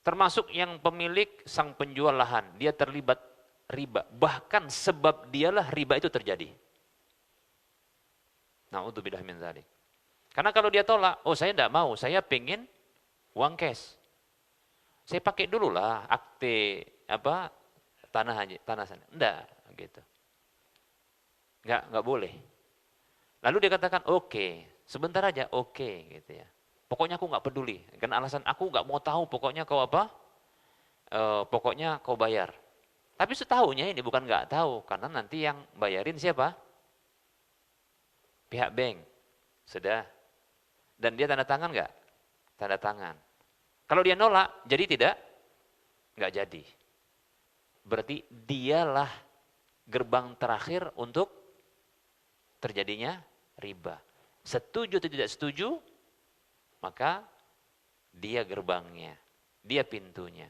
Termasuk yang pemilik sang penjual lahan, dia terlibat riba. Bahkan sebab dialah riba itu terjadi. Na'udzubillah min dzalik. Karena kalau dia tolak, oh saya tidak mau, saya pengen uang cash. Saya pakai dulu lah akte tanah sana. Enggak, gitu. Enggak boleh. Lalu dia katakan, oke, sebentar aja, oke, gitu ya. Pokoknya aku nggak peduli. Kan alasan aku nggak mau tahu, pokoknya kau pokoknya kau bayar. Tapi setahunya ini bukan nggak tahu, karena nanti yang bayarin siapa? Pihak bank. Sudah. Dan dia tanda tangan nggak? Tanda tangan. Kalau dia nolak, jadi nggak jadi. Berarti dialah gerbang terakhir untuk terjadinya riba. Setuju atau tidak setuju, maka dia gerbangnya, dia pintunya.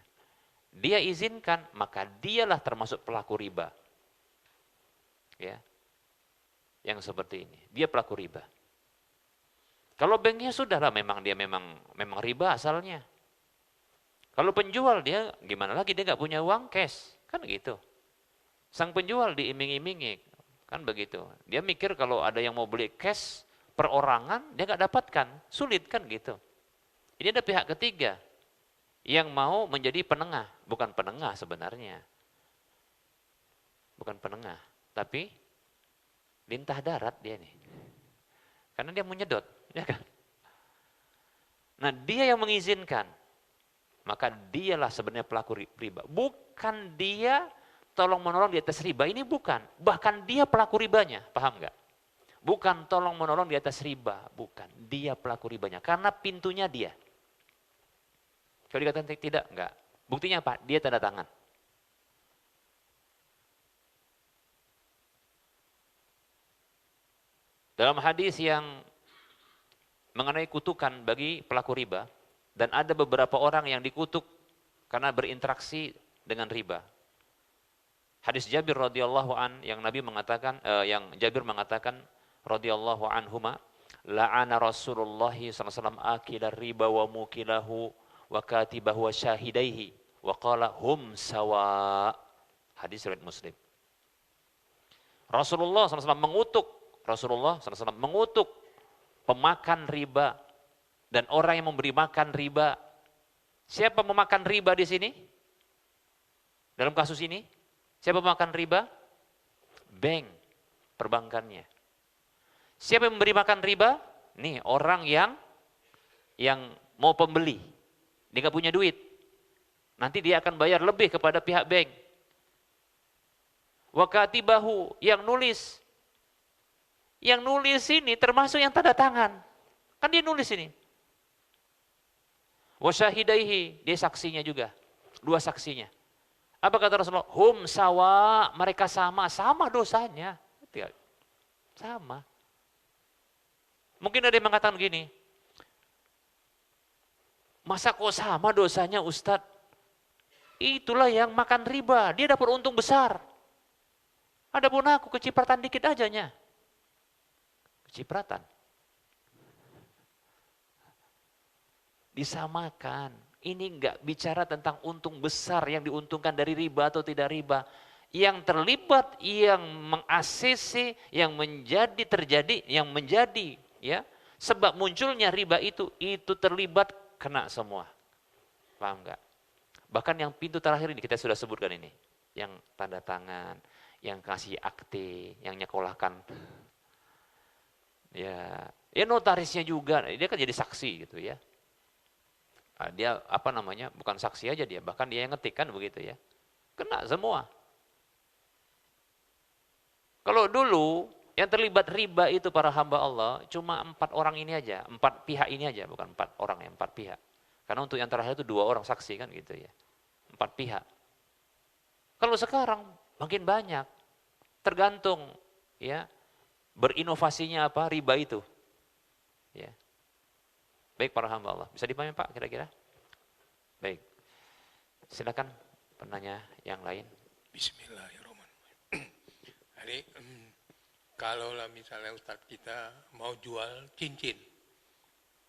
Dia izinkan, maka dialah termasuk pelaku riba. Ya. Yang seperti ini, dia pelaku riba. Kalau banknya sudahlah dia memang riba asalnya. Kalau penjual dia gimana lagi, dia nggak punya uang cash, kan gitu. Sang penjual diiming-imingi, kan begitu. Dia mikir kalau ada yang mau beli cash perorangan, dia nggak dapatkan, sulit kan gitu. Ini ada pihak ketiga yang mau menjadi penengah, bukan penengah sebenarnya. Bukan penengah, tapi lintah darat dia nih. Karena dia mau nyedot, ya kan? Nah, dia yang mengizinkan. Maka dialah sebenarnya pelaku riba. Bukan dia tolong-menolong di atas riba, ini bukan. Bahkan dia pelaku ribanya, paham nggak? Bukan tolong-menolong di atas riba, bukan. Dia pelaku ribanya, karena pintunya dia. Kalau dikatakan tidak, enggak. Buktinya apa? Dia tanda tangan. Dalam hadis yang mengenai kutukan bagi pelaku riba, dan ada beberapa orang yang dikutuk karena berinteraksi dengan riba. Hadis Jabir radhiyallahu an yang Nabi mengatakan, yang Jabir mengatakan radhiyallahu anhuma, la'ana Rasulullah sallallahu alaihi wasallam akilar riba wa mukilahu wa katibahu wa syahidaihi wa qala hum sawa. Hadis riwayat Muslim. Rasulullah SAW mengutuk pemakan riba dan orang yang memberi makan riba. Siapa memakan riba di sini? Dalam kasus ini, siapa memakan riba? Bank, perbankannya. Siapa yang memberi makan riba? Nih, orang yang mau pembeli. Dia nggak punya duit. Nanti dia akan bayar lebih kepada pihak bank. Wa katibahu, yang nulis. Yang nulis ini termasuk yang tanda tangan. Kan dia nulis ini. Wa syahidaihi, dia saksinya juga. Dua saksinya. Apa kata Rasulullah? Hum sawa, mereka sama dosanya. Sama. Mungkin ada yang mengatakan gini, masa kok sama dosanya Ustadz? Itulah yang makan riba, dia dapat untung besar. Adapun aku kecipratan dikit ajanya. Kecipratan. Disamakan. Ini enggak bicara tentang untung besar yang diuntungkan dari riba atau tidak riba. Yang terlibat, yang meng-ACC, yang terjadi, ya, sebab munculnya riba itu terlibat, kena semua. Paham enggak? Bahkan yang pintu terakhir ini kita sudah sebutkan ini. Yang tanda tangan, yang kasih akte, yang nyekolahkan. Ya notarisnya juga, dia kan jadi saksi gitu ya. Dia bukan saksi aja dia, bahkan dia yang ngetik kan begitu ya. Kena semua. Kalau dulu yang terlibat riba itu para hamba Allah cuma 4 orang ini aja, 4 pihak ini aja, bukan 4 orang ya, 4 pihak. Karena untuk yang terakhir itu 2 orang saksi kan gitu ya. 4 pihak. Kalau sekarang makin banyak. Tergantung ya berinovasinya apa riba itu. Ya. Baik para hamba Allah. Bisa dipahami Pak kira-kira? Baik. Silakan penanya yang lain. Bismillahirrahmanirrahim. Jadi kalau misalnya Ustadz kita mau jual cincin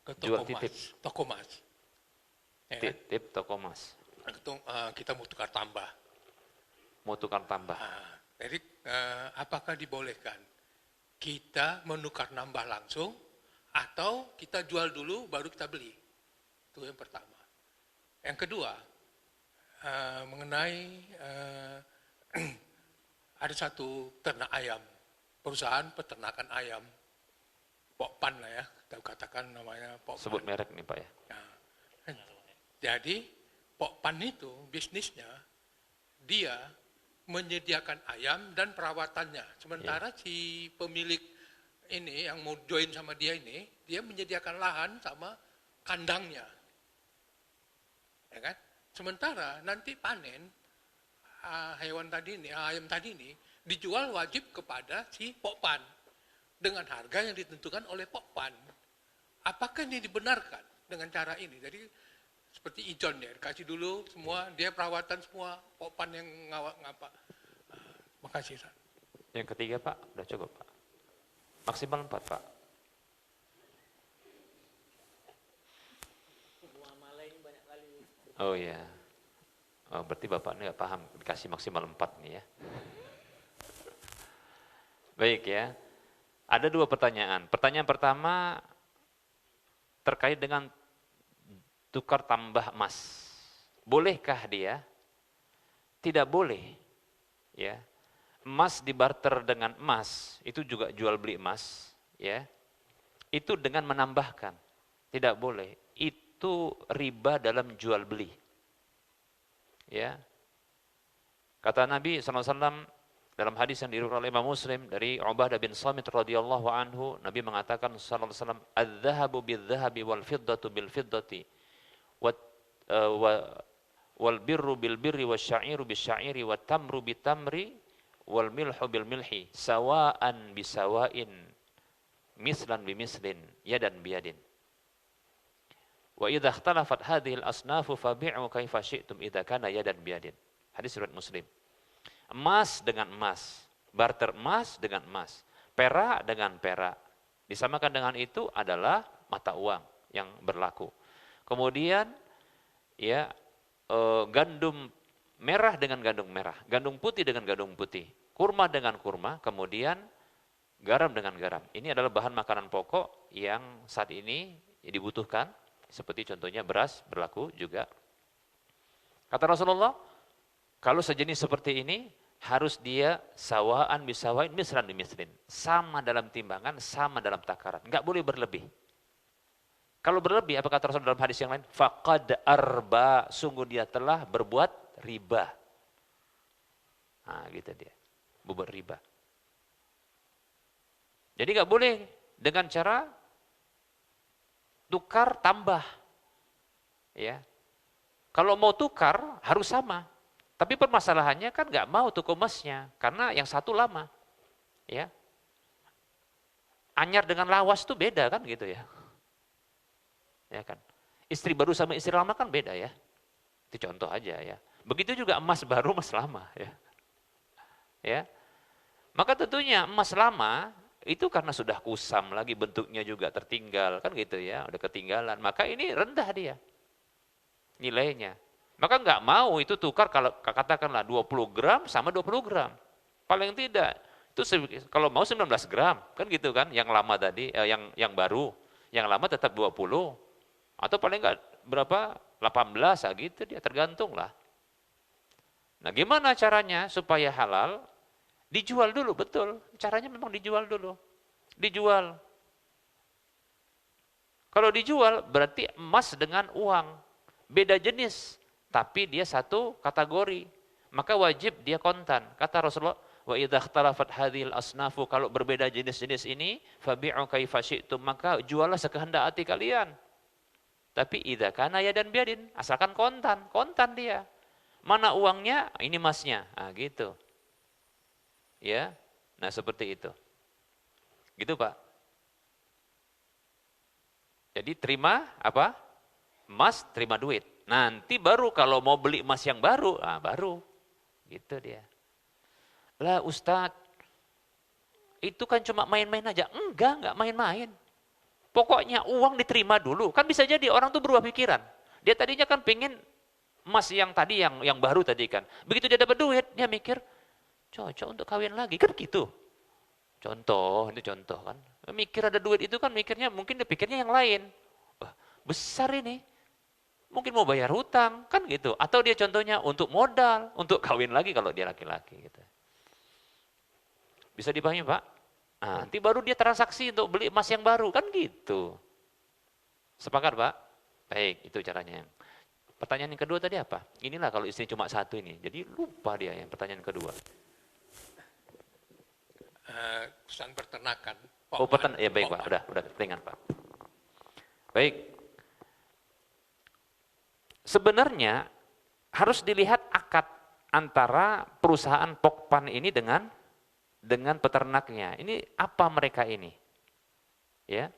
ke toko emas. Ya kan? Titip toko emas. Kita mau tukar tambah. Jadi apakah dibolehkan kita menukar nambah langsung Atau kita jual dulu baru kita beli. Itu yang pertama. Yang kedua, mengenai ada satu ternak ayam, perusahaan peternakan ayam, Pokpan lah ya, kita katakan namanya Pokpan. Sebut merek nih Pak ya. Nah, jadi Pokpan itu bisnisnya dia menyediakan ayam dan perawatannya. Sementara si pemilik ini yang mau join sama dia ini, dia menyediakan lahan sama kandangnya. Ya kan? Sementara nanti panen hewan tadi ini, ayam tadi ini dijual wajib kepada si Pokpan dengan harga yang ditentukan oleh Pokpan. Apakah ini dibenarkan dengan cara ini? Jadi seperti Ijon ya, kasih dulu semua, dia perawatan semua, Pokpan yang ngapa. Makasih. Yang ketiga Pak, udah cukup Pak. Maksimal 4 Pak. Oh iya. Oh, berarti Bapak ini nggak paham, dikasih maksimal 4 nih ya. Baik ya. Ada 2 pertanyaan. Pertanyaan pertama terkait dengan tukar tambah emas. Bolehkah dia? Tidak boleh. Ya. Emas dibarter dengan emas, itu juga jual beli emas, ya. Itu dengan menambahkan. Tidak boleh. Itu riba dalam jual beli. Ya. Kata Nabi SAW dalam hadis yang diriwayatkan oleh Imam Muslim dari Ubadah bin Samit radhiyallahu anhu, Nabi mengatakan sallallahu alaihi wasallam, "Adz-dzahabu bil-dzahabi wal fiddatu bil-fiddati wal birru bil-birri wasy-sya'iru bis-syairi wat tamru bit-tamri wal milhu bil-milhi sawa'an bisawa'in mislan bimislin yadan biyadin." Wa idza ikhtalafat hadhil asnafu fabi'u kaifa syi'tum idza kana yadan biyadin. Hadis riwayat Muslim. Emas dengan emas, barter emas dengan emas, perak dengan perak. Disamakan dengan itu adalah mata uang yang berlaku. Kemudian ya gandum merah dengan gandum merah, gandum putih dengan gandum putih, kurma dengan kurma, kemudian garam dengan garam. Ini adalah bahan makanan pokok yang saat ini dibutuhkan. Seperti contohnya beras berlaku juga. Kata Rasulullah, kalau sejenis seperti ini harus dia sawaan bisawain misran bimislin. Sama dalam timbangan, sama dalam takaran. Enggak boleh berlebih. Kalau berlebih, apa kata Rasul dalam hadis yang lain? Faqad arba, sungguh dia telah berbuat riba. Nah, gitu dia. Berbuat riba. Jadi enggak boleh dengan cara tukar tambah, ya. Kalau mau tukar harus sama, tapi permasalahannya kan nggak mau tuku emasnya, karena yang satu lama, ya. Anyar dengan lawas tuh beda kan gitu ya, ya kan. Istri baru sama istri lama kan beda ya. Itu contoh aja ya. Begitu juga emas baru emas lama ya, ya. Maka tentunya emas lama itu karena sudah kusam lagi, bentuknya juga tertinggal, kan gitu ya, udah ketinggalan. Maka ini rendah dia nilainya. Maka nggak mau itu tukar, kalau katakanlah 20 gram sama 20 gram. Paling tidak, itu kalau mau 19 gram, kan gitu kan, yang lama tadi, yang baru. Yang lama tetap 20. Atau paling nggak berapa, 18, gitu dia, tergantung lah. Nah gimana caranya supaya halal? Dijual dulu, betul. Caranya memang dijual dulu. Dijual. Kalau dijual berarti emas dengan uang. Beda jenis, tapi dia satu kategori. Maka wajib dia kontan. Kata Rasulullah, wa idza ikhtalafat hadhil asnafu, kalau berbeda jenis-jenis ini, fabi'u kaifa syi'tum, maka juallah sekehendak hati kalian. Tapi idza kana yadan biyadin, asalkan kontan dia. Mana uangnya? Ini emasnya. Ah gitu. Ya, nah seperti itu. Gitu Pak. Jadi terima apa? Emas, terima duit. Nanti baru kalau mau beli emas yang baru, baru. Gitu dia. Lah Ustadz, itu kan cuma main-main aja. Enggak main-main. Pokoknya uang diterima dulu. Kan bisa jadi orang tuh berubah pikiran. Dia tadinya kan pengen emas yang tadi, yang baru tadi kan. Begitu dia dapat duit, dia mikir, cocok untuk kawin lagi, kan gitu. Contoh, ini contoh kan. Mikir ada duit itu kan mikirnya, mungkin dia pikirnya yang lain. Wah, besar ini. Mungkin mau bayar hutang, kan gitu. Atau dia contohnya untuk modal, untuk kawin lagi kalau dia laki-laki gitu. Bisa dipahami Pak? Nah, nanti baru dia transaksi untuk beli emas yang baru, kan gitu. Sepakat Pak? Baik, itu caranya. Pertanyaan yang kedua tadi apa? Inilah kalau istri cuma satu ini, jadi lupa dia yang pertanyaan kedua. Urusan peternakan. Oh, peternakan, ya baik Pak, udah ringan Pak. Baik. Sebenarnya harus dilihat akad antara perusahaan Pokpan ini dengan peternaknya. Ini apa mereka ini? Ya.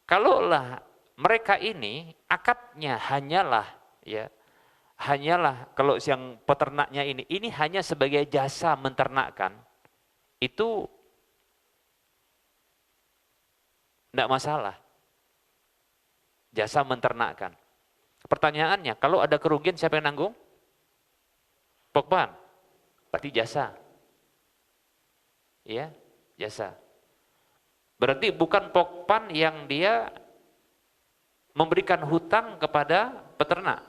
Kalaulah mereka ini akadnya hanyalah kalau yang peternaknya ini hanya sebagai jasa menternakkan, itu tidak masalah. Jasa menternakkan. Pertanyaannya, kalau ada kerugian siapa yang nanggung? Pokpan. Berarti jasa. Ya, jasa. Berarti bukan Pokpan yang dia memberikan hutang kepada peternak.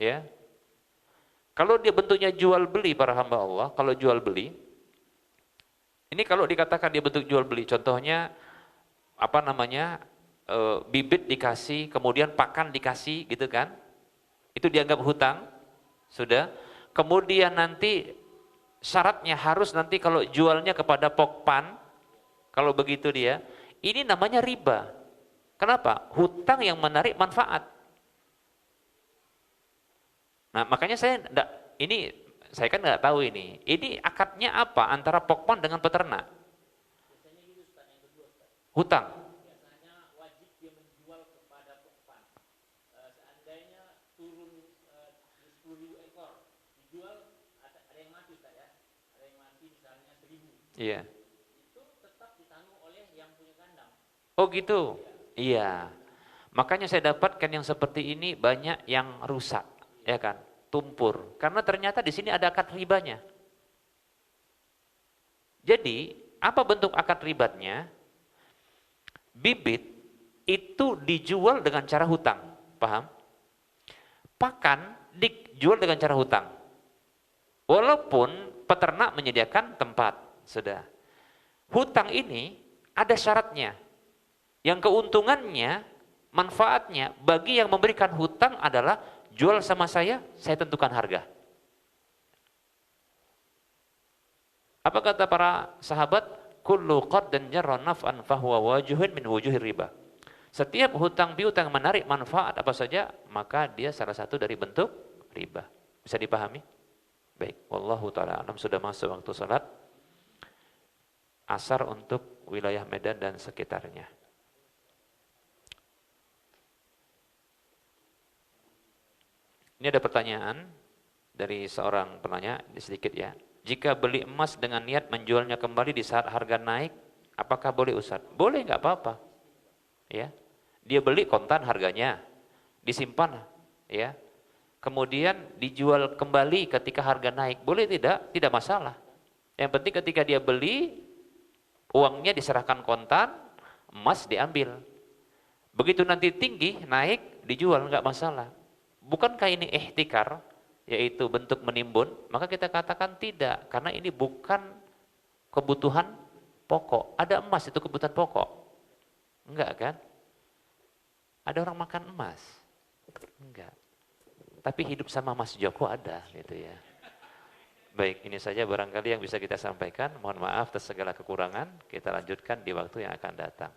Ya. Kalau dia bentuknya jual beli para hamba Allah, kalau jual beli, ini kalau dikatakan dia bentuk jual beli, contohnya bibit dikasih, kemudian pakan dikasih, gitu kan? Itu dianggap hutang, sudah. Kemudian nanti syaratnya harus nanti kalau jualnya kepada Pokpan, kalau begitu dia, ini namanya riba. Kenapa? Hutang yang menarik manfaat. Nah, makanya saya kan nggak tahu ini. Ini akadnya apa antara Pokpan dengan peternak? Hutang. Iya. Itu tetap ditanggung oleh yang punya kandang. Oh gitu. Iya. Makanya saya dapatkan yang seperti ini banyak yang rusak, ya kan? Tumpur. Karena ternyata di sini ada akad ribanya. Jadi, apa bentuk akad ribatnya? Bibit itu dijual dengan cara hutang, paham? Pakan dijual dengan cara hutang. Walaupun peternak menyediakan tempat. Sudah. Hutang ini ada syaratnya. Yang keuntungannya, manfaatnya bagi yang memberikan hutang adalah jual sama saya tentukan harga. Apa kata para sahabat? Kullu qardin jarra naf'an fahuwa wajuhun min wujuhir riba. Setiap hutang piutang menarik manfaat apa saja, maka dia salah satu dari bentuk riba. Bisa dipahami? Baik, wallahu taala alam. Sudah masuk waktu salat Asar untuk wilayah Medan dan sekitarnya. Ini ada pertanyaan dari seorang penanya, sedikit ya. Jika beli emas dengan niat menjualnya kembali di saat harga naik, apakah boleh Ustaz? Boleh, nggak apa-apa. Ya. Dia beli kontan harganya, disimpan ya. Kemudian dijual kembali ketika harga naik. Boleh tidak? Tidak masalah. Yang penting ketika dia beli, uangnya diserahkan kontan, emas diambil. Begitu nanti tinggi, naik, dijual, enggak masalah. Bukankah ini ihtikar, yaitu bentuk menimbun? Maka kita katakan tidak, karena ini bukan kebutuhan pokok. Ada emas itu kebutuhan pokok? Enggak kan? Ada orang makan emas? Enggak. Tapi hidup sama Mas Joko ada, gitu ya. Baik, ini saja barangkali yang bisa kita sampaikan. Mohon maaf atas segala kekurangan. Kita lanjutkan di waktu yang akan datang.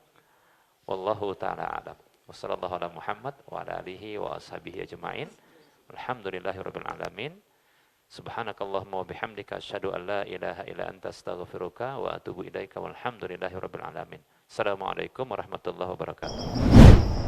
Wallahu ta'ala a'lam. Wassallallahu ala Muhammad wa ala alihi wa ashabihi ajma'in. Alhamdulillahirabbil alamin. Subhanakallahumma wa bihamdika asyhadu an la ilaha illa anta astaghfiruka wa atubu ilaika walhamdulillahirabbil alamin. Assalamualaikum warahmatullahi wabarakatuh.